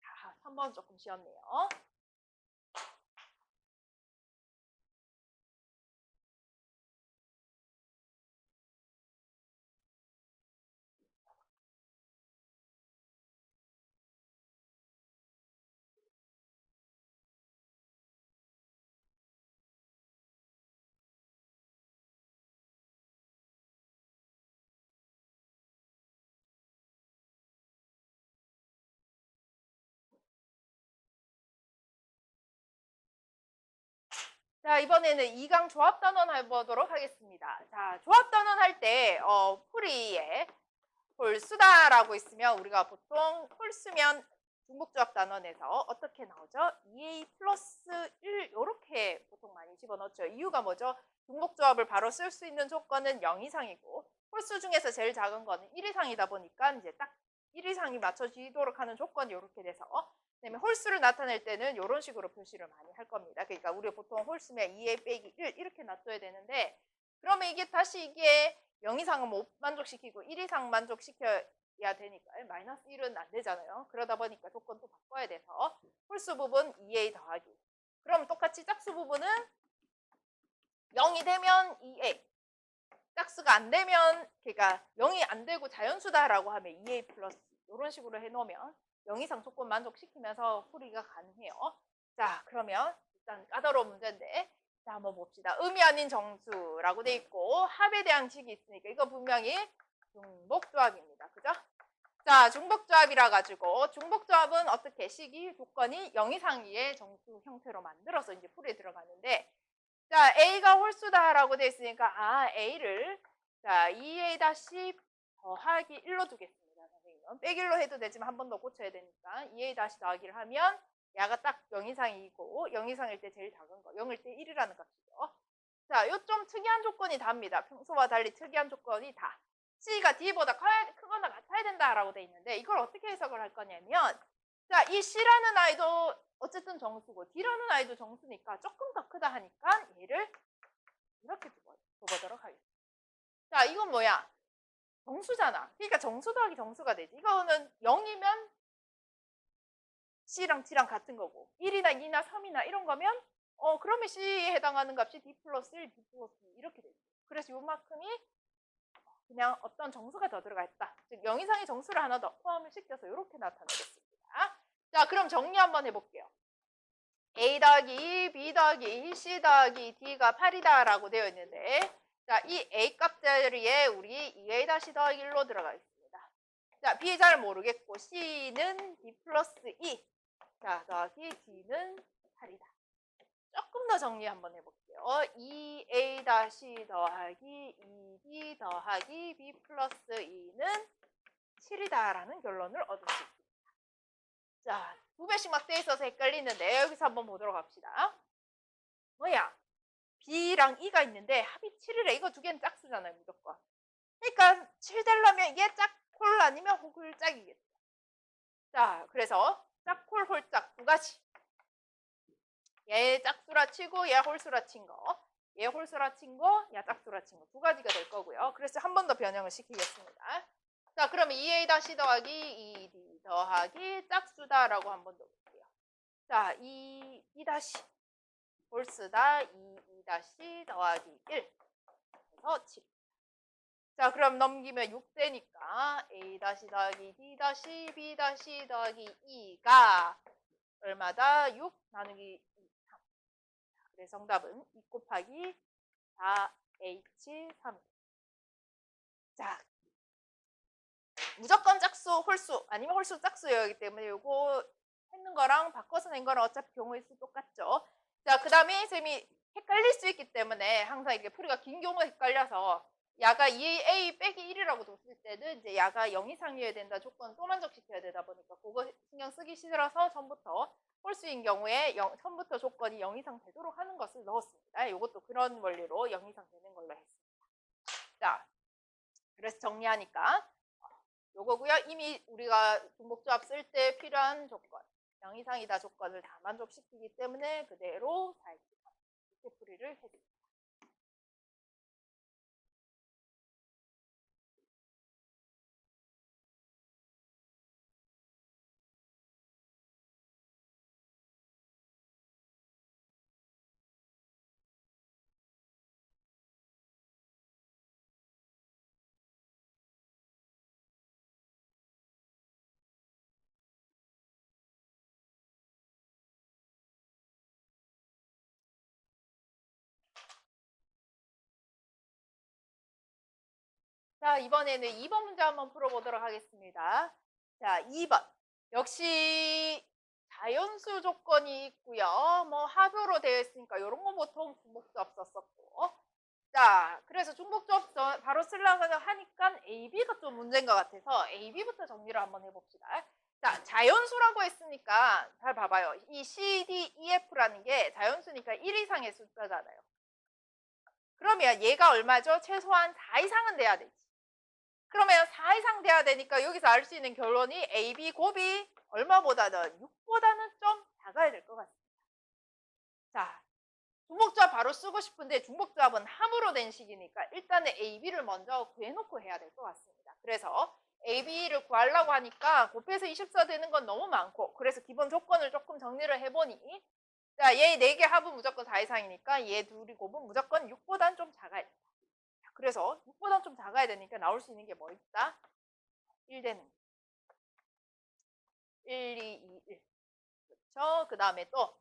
자, 3번 조금 쉬웠네요. 자, 이번에는 2강 조합단원 해보도록 하겠습니다. 자, 조합단원 할 때 풀이에 홀수다라고 있으면 우리가 보통 홀수면 중복조합단원에서 어떻게 나오죠? 2a 플러스 1 이렇게 보통 많이 집어넣죠. 이유가 뭐죠? 중복조합을 바로 쓸 수 있는 조건은 0 이상이고 홀수 중에서 제일 작은 거는 1 이상이다 보니까 이제 딱 1 이상이 맞춰지도록 하는 조건이 이렇게 돼서 그다음에 홀수를 나타낼 때는 이런 식으로 표시를 많이 할 겁니다. 그러니까 우리가 보통 홀수면 2a 빼기 1 이렇게 놔둬야 되는데 그러면 이게 다시 이게 0 이상은 못 만족시키고 1 이상 만족시켜야 되니까 마이너스 1은 안 되잖아요. 그러다 보니까 조건 또 바꿔야 돼서 홀수 부분 2a 더하기. 그럼 똑같이 짝수 부분은 0이 되면 2a. 짝수가 안 되면 그러니까 0이 안 되고 자연수다라고 하면 2a 플러스 이런 식으로 해놓으면 0 이상 조건 만족시키면서 풀이가 가능해요. 자, 그러면 일단 까다로운 문제인데 자, 한번 봅시다. 음이 아닌 정수라고 돼 있고 합에 대한 식이 있으니까 이거 분명히 중복조합입니다. 그죠? 자, 중복조합이라 가지고 중복조합은 어떻게 식이 조건이 0 이상의 정수 형태로 만들어서 이제 풀이에 들어가는데 자, A가 홀수다라고 돼 있으니까 A를 자, 2a 다시 더하기 1로 두겠습니다. 선생님은 빼기 1로 해도 되지만 한 번 더 고쳐야 되니까 2a 다시 더하기를 하면 야가 딱 0 이상이고 0 이상일 때 제일 작은 거 0일 때 1이라는 값이죠. 자, 요 좀 특이한 조건이 답니다. 평소와 달리 특이한 조건이 다. C가 D보다 크거나 같아야 된다라고 돼 있는데 이걸 어떻게 해석을 할 거냐면 자, 이 C라는 아이도 어쨌든 정수고 D라는 아이도 정수니까 조금 더 크다 하니까 얘를 이렇게 두보도록 하겠습니다. 자, 이건 뭐야? 정수잖아. 그러니까 정수 더하기 정수가 되지. 이거는 0이면 C랑 D랑 같은 거고 1이나 2나 3이나 이런 거면 그러면 C에 해당하는 값이 D 플러스 1, D 플러스 2 이렇게 되죠. 그래서 요만큼이 그냥 어떤 정수가 더 들어가 있다. 즉 0 이상의 정수를 하나 더 포함을 시켜서 이렇게 나타내겠습니다. 자, 그럼 정리 한번 해볼게요. A 더하기 2, B 더하기 2, C 더하기 D가 8이다 라고 되어 있는데 자, 이 A 값 자리에 우리 2A 다시 더하기 1로 들어가겠습니다. 자, B 잘 모르겠고 C는 D 플러스 2 자, 더하기 D는 8이다. 조금 더 정리 한번 해볼게요. 2A 다시 더하기 2B 더하기 B 플러스 2는 7이다 라는 결론을 얻을 수 있습니다. 자, 두 배씩 막 돼 있어서 헷갈리는데 여기서 한번 보도록 합시다. 뭐야? B랑 E가 있는데 합이 7이래. 이거 두 개는 짝수잖아요. 무조건. 그러니까 7 되려면 얘 짝콜 아니면 홀짝이겠죠. 자, 그래서 짝콜 홀짝 두 가지. 얘 짝수라 치고 얘 홀수라 친 거. 얘 홀수라 친 거, 얘 짝수라 친 거. 두 가지가 될 거고요. 그래서 한 번 더 변형을 시키겠습니다. 자, 그러면 2a 다시 더하기 2d 더하기 짝수다라고 한 번 더 볼게요. 자, 2 다시 홀수다 2 다시 더하기 1 그래서 7. 자, 그럼 넘기면 6되니까 a 다시 더하기 d 다시 b 다시 더하기 2가 얼마다? 6 나누기 3. 그래서 정답은 2 곱하기 4h3. 자, 무조건 짝수, 홀수 아니면 홀수 짝수여기 때문에 요거 했는 거랑 바꿔서 낸 거랑 어차피 경우의 수 똑같죠. 자, 그 다음에 쌤이 헷갈릴 수 있기 때문에 항상 이게 풀이가 긴 경우에 헷갈려서 야가 2a 빼기 1이라고 뒀을 때는 이제 야가 0 이상이어야 된다 조건 또 만족시켜야 되다 보니까 그거 신경 쓰기 싫어서 처음부터 홀수인 경우에 처음부터 조건이 0 이상 되도록 하는 것을 넣었습니다. 이것도 그런 원리로 0 이상 되는 걸로 했습니다. 자, 그래서 정리하니까 요거고요. 이미 우리가 중복조합 쓸 때 필요한 조건 0 이상이다 조건을 다 만족시키기 때문에 그대로 4 이렇게 풀이를 했습니다. 자, 이번에는 2번 문제 한번 풀어보도록 하겠습니다. 자, 2번. 역시 자연수 조건이 있고요. 뭐 합으로 되어 있으니까 이런 거 보통 중복조합 썼었고. 자, 그래서 중복조합 바로 쓰려고 하니까 AB가 좀 문제인 것 같아서 AB부터 정리를 한번 해봅시다. 자, 자연수라고 했으니까 잘 봐봐요. 이 C, D, E, F라는 게 자연수니까 1 이상의 숫자잖아요. 그러면 얘가 얼마죠? 최소한 4 이상은 돼야 되지. 그러면 4 이상 돼야 되니까 여기서 알 수 있는 결론이 A, B 곱이 얼마보다는 6보다는 좀 작아야 될 것 같습니다. 자, 중복조합 바로 쓰고 싶은데 중복조합은 함으로 된 식이니까 일단은 A, B를 먼저 구해놓고 해야 될 것 같습니다. 그래서 A, B를 구하려고 하니까 곱해서 24 되는 건 너무 많고 그래서 기본 조건을 조금 정리를 해보니 자, 얘 4개 합은 무조건 4 이상이니까 얘 둘이 곱은 무조건 6보다는 좀 작아야 된다. 그래서 6보다 좀 작아야 되니까 나올 수 있는 게 뭐 있다? 1 되는 1, 2, 2, 1. 그렇죠? 그 다음에 또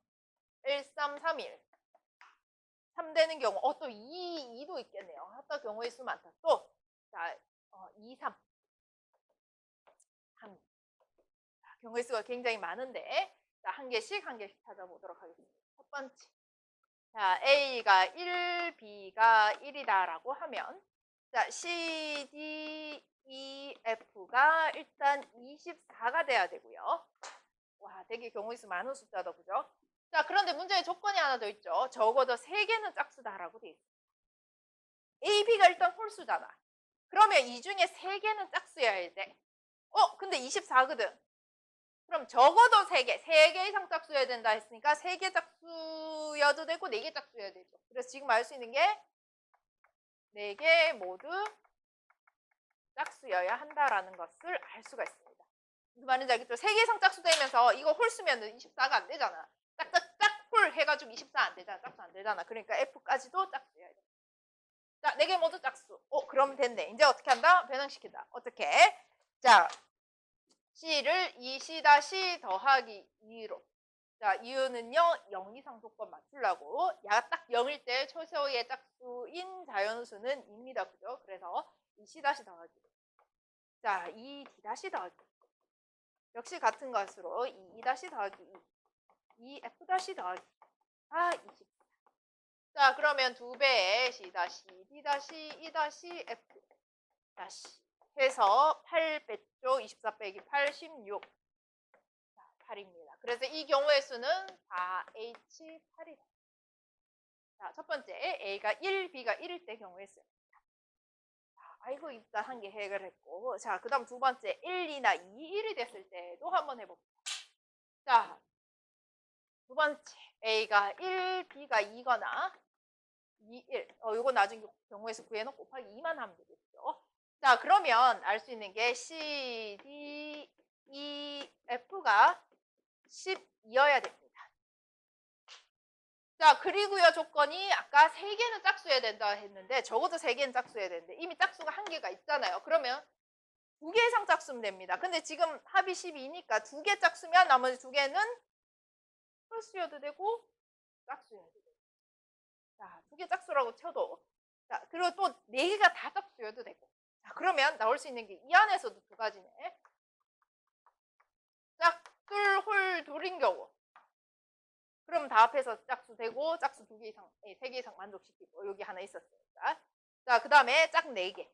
1, 3, 3, 1. 3 되는 경우, 또 2도 있겠네요. 하다 경우의 수 많다. 또, 자, 2, 3. 3. 자, 경우의 수가 굉장히 많은데, 자, 한 개씩 찾아보도록 하겠습니다. 첫 번째. 자, A가 1, B가 1이다라고 하면 자, C, D, E, F가 일단 24가 돼야 되고요. 와, 되게 경우 수 많은 숫자다, 그죠? 자, 그런데 문제에 조건이 하나 더 있죠. 적어도 3개는 짝수다라고 돼 있어요. A, B가 일단 홀수잖아. 그러면 이 중에 3개는 짝수여야 돼. 근데 24거든. 그럼 적어도 3개, 3개 이상 짝수여야 된다 했으니까 3개 짝수여도 되고 4개 짝수여야 되죠. 그래서 지금 알 수 있는 게 4개 모두 짝수여야 한다라는 것을 알 수가 있습니다. 무슨 말인지 알겠죠? 3개 이상 짝수 되면서 이거 홀수면 24가 안 되잖아. 짝짝짝 홀 해가지고 24 안 되잖아. 짝수 안 되잖아. 그러니까 F까지도 짝수여야 돼. 자, 4개 모두 짝수. 그럼 됐네. 이제 어떻게 한다? 변형시킨다. 어떻게? 자, C를 2C 더하기 2로. 자, 이유는요, 0 이상 조건 맞추려고. 딱 0일 때 최소의 짝수인 자연수는 2입니다. 그죠? 그래서 2C 더하기. 자, 2D 더하기. 역시 같은 것으로 2 더하기 2 F 더하기 20. 자, 그러면 2배의 C D F 해서 8 뺐죠. 24 빼기 8, 16. 자, 8입니다. 그래서 이 경우의 수는 4H8이다. 자, 첫 번째 A가 1, B가 1일 때 경우의 수. 아이고, 일단 한 개 해결했고. 자, 그 다음 두 번째 1, 2나 2, 1이 됐을 때도 한번 해볼게요. 자, 두 번째 A가 1, B가 2거나 2, 1. 이거 나중에 경우에서 구해놓고 곱하기 2만 하면 되겠죠. 자, 그러면 알 수 있는 게 C, D, E, F가 12여야 됩니다. 자, 그리고요, 조건이 아까 3개는 짝수여야 된다 했는데 적어도 3개는 짝수여야 되는데 이미 짝수가 1개가 있잖아요. 그러면 2개 이상 짝수면 됩니다. 근데 지금 합이 12니까 2개 짝수면 나머지 2개는 홀수여도 되고 짝수여도 되고. 자, 2개 짝수라고 쳐도. 자, 그리고 또 4개가 다 짝수여도 되고. 자, 그러면 나올 수 있는 게 이 안에서도 2가지네. 짝둘, 홀, 둘인 경우. 그럼 다 합해서 짝수 되고 짝수 2개 이상, 3개 이상 만족시키고 여기 하나 있었으니까. 자, 그 다음에 짝 4개.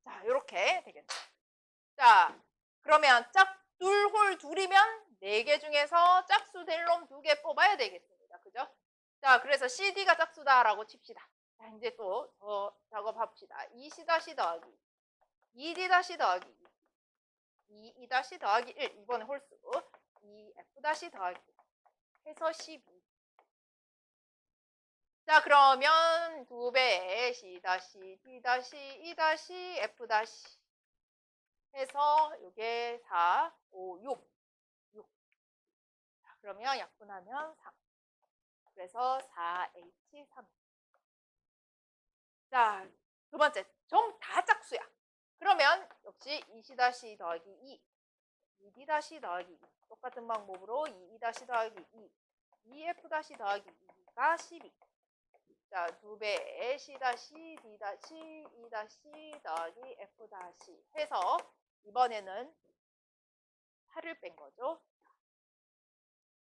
자, 요렇게 되겠네. 자, 그러면 짝 둘, 홀, 둘이면 4개 중에서 짝수 될 놈 2개 뽑아야 되겠습니다. 그죠? 자, 그래서 CD가 짝수다라고 칩시다. 자, 이제 또 더 작업합시다. 2C 더하기 2D 더하기 2E 더하기 1. 이번에 홀수. 2F 더하기 해서 12. 자, 그러면 2배의 C D E F 해서 요게 4, 5, 6. 6. 자, 그러면 약분하면 3. 그래서 4H3. 자, 두 번째. 전부 다 짝수야. 그러면 역시 2C 더하기 2. 2D 더하기 2. 똑같은 방법으로 2E 더하기 2. 2F 더하기 2가 12. 자, 2배의 C D E 더하기 F 해서 이번에는 8을 뺀 거죠.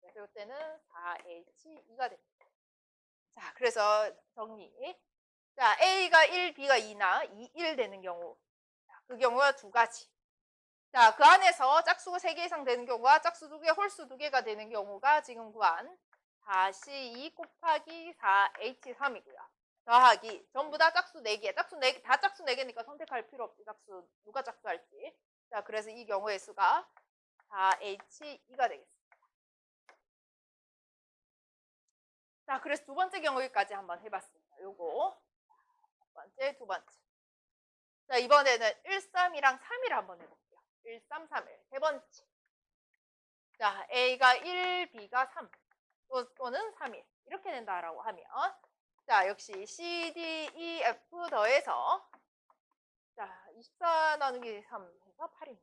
그래서 이때는 4H2가 됩니다. 자, 그래서 정리. 자, A가 1, B가 2나 2, 1 되는 경우. 자, 그 경우가 2가지. 자, 그 안에서 짝수가 3개 이상 되는 경우와 짝수 2개, 홀수 2개가 되는 경우가 지금 구한 4C2 곱하기 4H3이고요. 더하기 전부 다 짝수 4개. 짝수 4개, 다 짝수 4개니까 선택할 필요 없지. 짝수 누가 짝수할지. 자, 그래서 이 경우의 수가 4H2가 되겠습니다. 자, 그래서 두 번째 경우까지 한번 해봤습니다. 요거 첫 번째, 두 번째. 자, 이번에는 1, 3이랑 3을 한번 해볼게요. 1, 3, 3을. 세 번째. 자, A가 1, B가 3. 또는 3일. 이렇게 된다라고 하면. 자, 역시 C, D, E, F 더해서. 자, 24 나누기 3 해서 8입니다.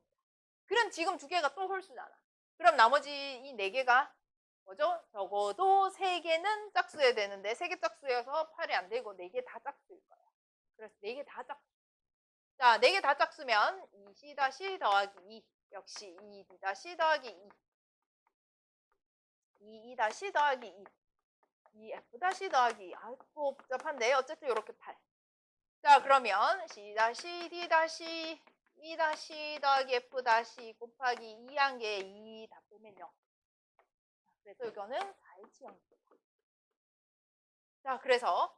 그럼 지금 2개가 또 홀수잖아. 그럼 나머지 이 4개가 뭐죠? 적어도 3개는 짝수여야 되는데 3개 짝수여서 8이 안 되고 4개 다 짝수일 거야. 그래서 4개 다 짝수. 자, 4개 다 짝수면 2C 더하기 2. 역시 2D 더하기 2. 2E 더하기 2. 2F 다시 더하기. 또 복잡한데 어쨌든 이렇게 8. 자, 그러면 C 다시 D 다시 E 다시 더하기 F 다시 곱하기 2한 개 2 다 빼면 0. 그래서 이거는 4H형입니다. 자, 그래서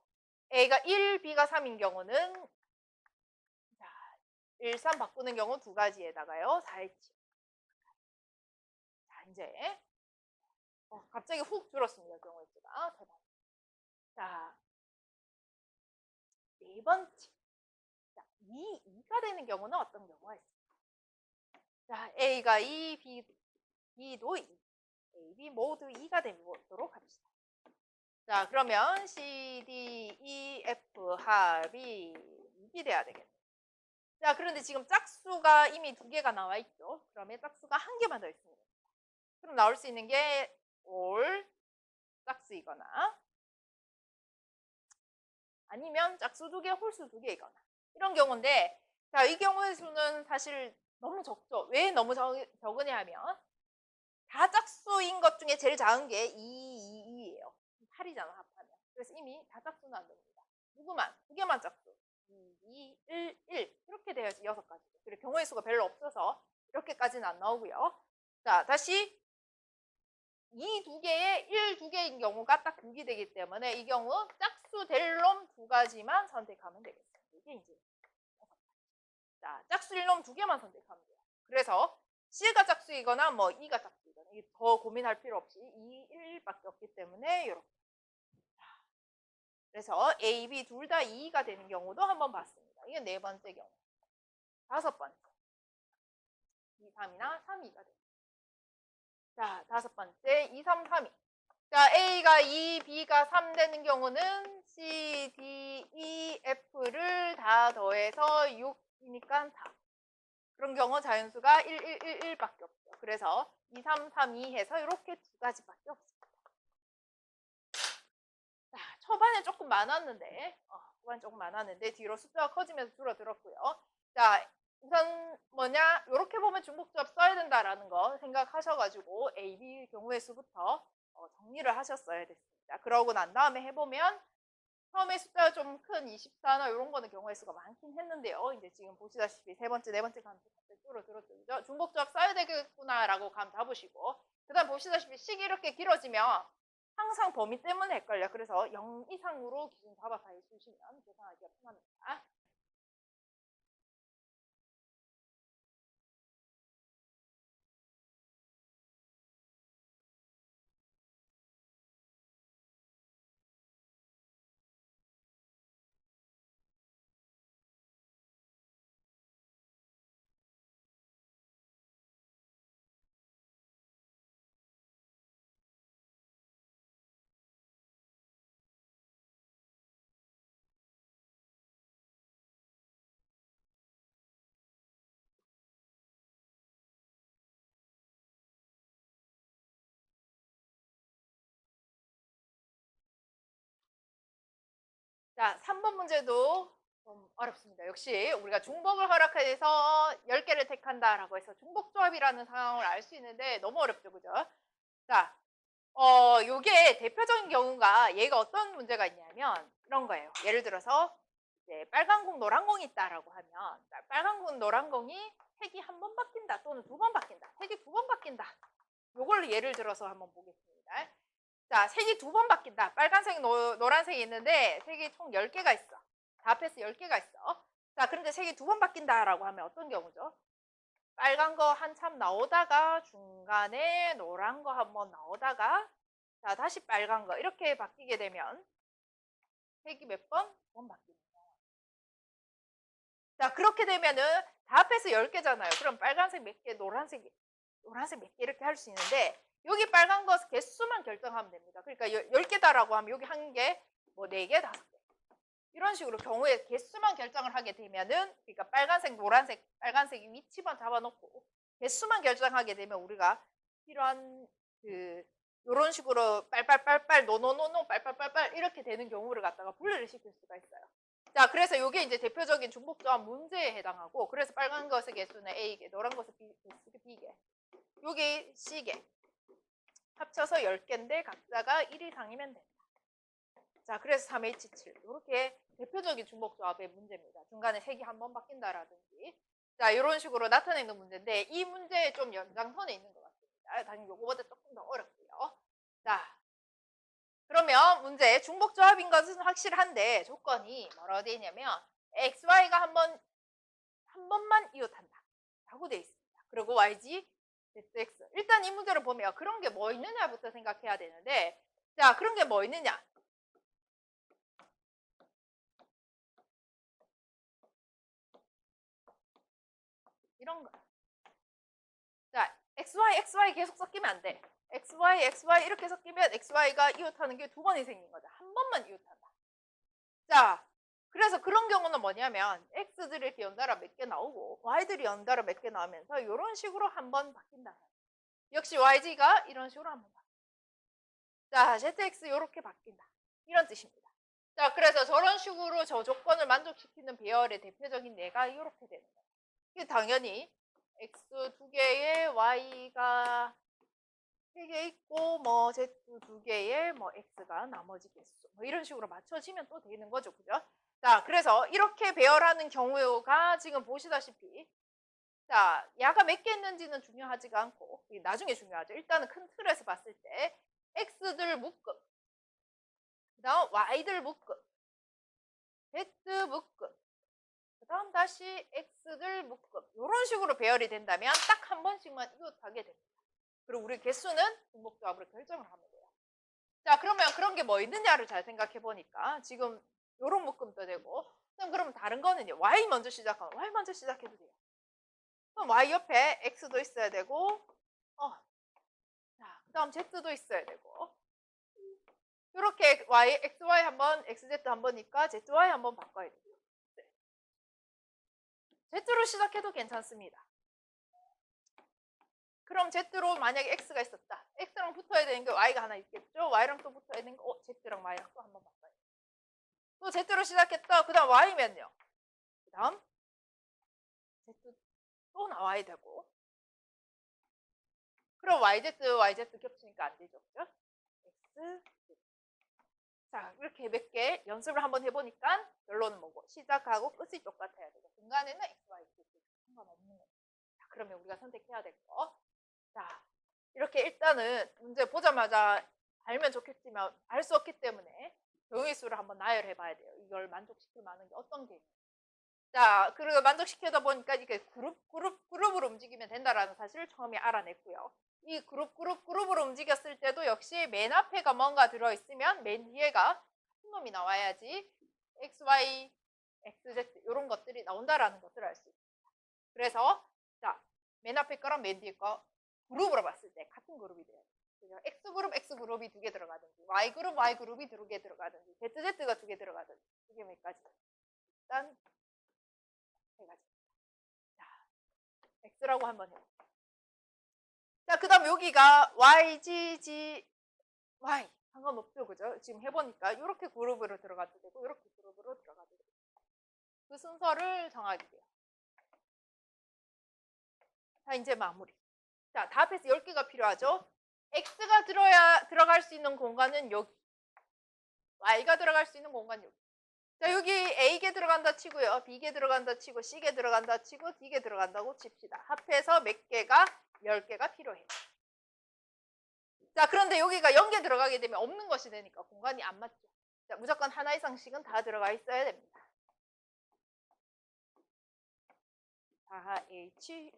A가 1, B가 3인 경우는 자, 1, 3 바꾸는 경우 두 가지에다가요. 4H. 자, 이제 갑자기 훅 줄었습니다. 경우의 수가. 자, 네 번째. 자, 2가 되는 경우는 어떤 경우가 있을까? 자, A가 2, B도 2. A, B 모두 2가 되도록 합시다. 자, 그러면 C, D, E, F 합이 6이 돼야 되겠네. 자, 그런데 지금 짝수가 이미 2개가 나와 있죠. 그러면 짝수가 1개만 더 있으면 됩니다. 그럼 나올 수 있는 게 올 짝수이거나 아니면 짝수 2개, 홀수 2개이거나 이런 경우인데, 자, 이 경우의 수는 사실 너무 적죠. 왜 너무 적으냐 하면 다 짝수인 것 중에 제일 작은 게 2, 2예요. 8이잖아, 합하면. 그래서 이미 다 짝수는 안 됩니다. 누구만? 2개만 짝수. 2, 1, 1 이렇게 되어야지 6가지. 그리고 경우의 수가 별로 없어서 이렇게까지는 안 나오고요. 자, 다시 2 2개에 1 2개인 경우가 딱 6이 되기 때문에 이 경우 짝수 될 놈 2가지만 선택하면 되겠습니다. 이게 이제 자, 짝수일 놈 2개만 선택하면 돼요. 그래서 C가 짝수이거나 뭐 E가 짝수이거나 더 고민할 필요 없이 2, 1밖에 없기 때문에 이렇게. 그래서 A, B 둘 다 2가 되는 경우도 한번 봤습니다. 이게 네 번째 경우. 다섯 번째. 2, 3이나 3, 2가 됩니다. 자, 다섯 번째 2, 3, 3이. 자, A가 2, B가 3 되는 경우는 C, D, E, F를 다 더해서 6이니까 4. 그런 경우 자연수가 1, 1, 1, 1밖에 없죠. 그래서 2, 3, 3, 2 해서 이렇게 두 가지밖에 없습니다. 자, 초반에 조금 많았는데, 뒤로 숫자가 커지면서 줄어들었고요. 자, 우선 뭐냐, 이렇게 보면 중복조합 써야 된다라는 거 생각하셔가지고 A, B 경우의 수부터 정리를 하셨어야 됐습니다. 그러고 난 다음에 해보면 처음에 숫자가 좀 큰 24나 이런 거는 경우의 수가 많긴 했는데요. 이제 지금 보시다시피 세 번째, 네 번째 감도 갑자기 줄어들었죠. 그죠? 중복조합 써야 되겠구나라고 감 잡으시고, 그 다음 보시다시피 식이 이렇게 길어지면 항상 범위 때문에 헷갈려. 그래서 0 이상으로 기준 잡아서 해주시면 계산하기가 편합니다. 자, 3번 문제도 좀 어렵습니다. 역시 우리가 중복을 허락해서 10개를 택한다라고 해서 중복조합이라는 상황을 알 수 있는데 너무 어렵죠. 그죠? 자, 요게 대표적인 경우가 얘가 어떤 문제가 있냐면 이런 거예요. 예를 들어서 이제 빨간 공, 노란 공이 있다라고 하면 빨간 공, 노란 공이 색이 한 번 바뀐다 또는 두 번 바뀐다. 색이 두 번 바뀐다. 요걸 예를 들어서 한번 보겠습니다. 자, 색이 두 번 바뀐다. 빨간색, 노란색이 있는데 색이 총 10개가 있어. 다 합해서 10개가 있어. 자, 그런데 색이 두 번 바뀐다라고 하면 어떤 경우죠? 빨간 거 한참 나오다가 중간에 노란 거 한번 나오다가 자, 다시 빨간 거 이렇게 바뀌게 되면 색이 몇 번? 두 번 바뀌는 거예요. 자, 그렇게 되면은 다 합해서 10개잖아요. 그럼 빨간색 몇 개, 노란색 몇 개 이렇게 할 수 있는데 여기 빨간 거 개수만 결정하면 됩니다. 그러니까 10개다라고 하면 여기 한 개, 뭐 4개, 5개. 이런 식으로 경우에 개수만 결정을 하게 되면은 그러니까 빨간색, 노란색, 빨간색이 위치만 잡아놓고 개수만 결정하게 되면 우리가 필요한 이런 식으로 빨빨빨빨 노노노노 빨빨빨빨 이렇게 되는 경우를 갖다가 분리를 시킬 수가 있어요. 자, 그래서 이게 이제 대표적인 중복조합 문제에 해당하고, 그래서 빨간 것의 개수는 A개, 노란 것의 개수는 B개, 여기 C개 합쳐서 10개인데 각자가 1 이상이면 된다. 자, 그래서 3H7 이렇게 대표적인 중복조합의 문제입니다. 중간에 색이 한번 바뀐다라든지 자, 이런 식으로 나타내는 문제인데 이 문제의 좀 연장선에 있는 것 같습니다. 당연히 요거보다 조금 더 어렵고요. 자, 그러면 문제 중복조합인 것은 확실한데 조건이 뭐라고 되어 있냐면 XY가 한 번만 이웃한다 라고 되어 있습니다. 그리고 YG, ZX 일단 이 문제를 보면 그런 게 뭐 있느냐부터 생각해야 되는데 자, 그런 게 뭐 있느냐 이런 거. 자, XY, XY 계속 섞이면 안 돼. XY, XY 이렇게 섞이면 XY가 이웃하는 게 두 번이 생긴 거죠. 한 번만 이웃한다. 자, 그래서 그런 경우는 뭐냐면 X들이 이렇게 연달아 몇 개 나오고 Y들이 연달아 몇 개 나오면서 이런 식으로 한 번 바뀐다. 역시 YG가 이런 식으로 한 번 바뀐다. 자, ZX 이렇게 바뀐다. 이런 뜻입니다. 자, 그래서 저런 식으로 저 조건을 만족시키는 배열의 대표적인 예가 이렇게 되는 거예요. 이게 당연히 X 두 개에 Y가 3개 있고 뭐 Z 두 개에 뭐 X가 나머지 개수 뭐 이런 식으로 맞춰지면 또 되는 거죠. 그죠? 자, 그래서 이렇게 배열하는 경우가 지금 보시다시피 자, 야가 몇 개 있는지는 중요하지가 않고 나중에 중요하죠. 일단은 큰 틀에서 봤을 때 X들 묶음 그 다음 Y들 묶음 Z 묶음 그 다음 다시 X들 묶음 이런 식으로 배열이 된다면 딱 한 번씩만 이웃하게 됩니다. 그리고 우리 개수는 중복조합으로 결정을 하면 돼요. 자, 그러면 그런 게 뭐 있느냐를 잘 생각해 보니까 지금 요런 묶음도 되고 그럼 다른 거는요. Y 먼저 시작하면 Y 먼저 시작해도 돼요. 그럼 Y 옆에 X도 있어야 되고 자, 그 다음 Z도 있어야 되고 이렇게 Y, XY 한번 XZ 한번이니까 ZY 한번 바꿔야 돼요. Z로 시작해도 괜찮습니다. 그럼 Z로 만약에 X가 있었다. X랑 붙어야 되는 게 Y가 하나 있겠죠? Y랑 또 붙어야 되는 게 Z랑 Y랑 또 한번 바꿔야 돼요. 또 Z로 시작했다. 그 다음 Y면요. 그 다음 Z 또 나와야 되고 그럼 YZ, YZ 겹치니까 안 되죠. 그죠? X, Z. 자, 이렇게 몇 개 연습을 한번 해보니까 결론은 뭐고 시작하고 끝이 똑같아야 되고 중간에는 X, Y, Z 상관없는 거예요. 자, 그러면 우리가 선택해야 될 거. 자, 이렇게 일단은 문제 보자마자 알면 좋겠지만 알 수 없기 때문에 정의수를 한번 나열해 봐야 돼요. 이걸 만족시킬 만한 게 어떤 게 있는지. 자, 그리고 만족시키다 보니까 이게 그룹으로 움직이면 된다라는 사실을 처음에 알아냈고요. 이 그룹으로 움직였을 때도 역시 맨 앞에가 뭔가 들어있으면 맨 뒤에가 같은 놈이 나와야지 XY, XZ 이런 것들이 나온다라는 것을 알 수 있습니다. 그래서 자, 맨 앞에 거랑 맨 뒤에 거 그룹으로 봤을 때 같은 그룹이 돼요. X그룹이 두 개 들어가든지 Y그룹이 두 개 들어가든지 ZZ가 두 개 들어가든지 두 개 몇 가지 일단 해가지고 자, X라고 한번 해볼게요. 자, 그 다음 여기가 YGG Y 상관없죠. 그죠? 지금 해보니까 이렇게 그룹으로 들어가도 되고 이렇게 그룹으로 들어가도 되고 그 순서를 정하게 돼요. 자, 이제 마무리. 자, 다 합해서 10개가 필요하죠. X가 들어갈 수 있는 공간은 여기 Y가 들어갈 수 있는 공간 여기. 자, 여기 A개 들어간다 치고요. B개 들어간다 치고 C개 들어간다 치고 D개 들어간다고 칩시다. 합해서 몇 개가? 10개가 필요해요. 자, 그런데 여기가 0개 들어가게 되면 없는 것이 되니까 공간이 안 맞죠. 자, 무조건 하나 이상씩은 다 들어가 있어야 됩니다. 4H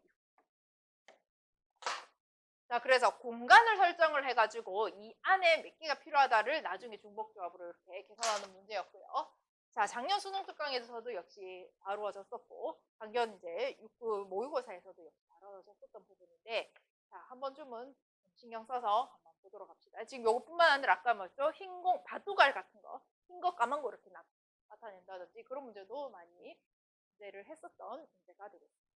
자, 그래서 공간을 설정을 해가지고 이 안에 몇 개가 필요하다를 나중에 중복조합으로 이렇게 계산하는 문제였고요. 자, 작년 수능 특강에서도 역시 다루어졌었고, 작년 이제 모의고사에서도 역시 다루어졌었던 부분인데, 자, 한 번쯤은 신경 써서 한번 보도록 합시다. 지금 요것뿐만 아니라 아까 뭐죠? 흰 공, 바둑알 같은 거, 흰 거, 까만 거 이렇게 나타낸다든지 그런 문제도 많이 문제를 했었던 문제가 되겠습니다.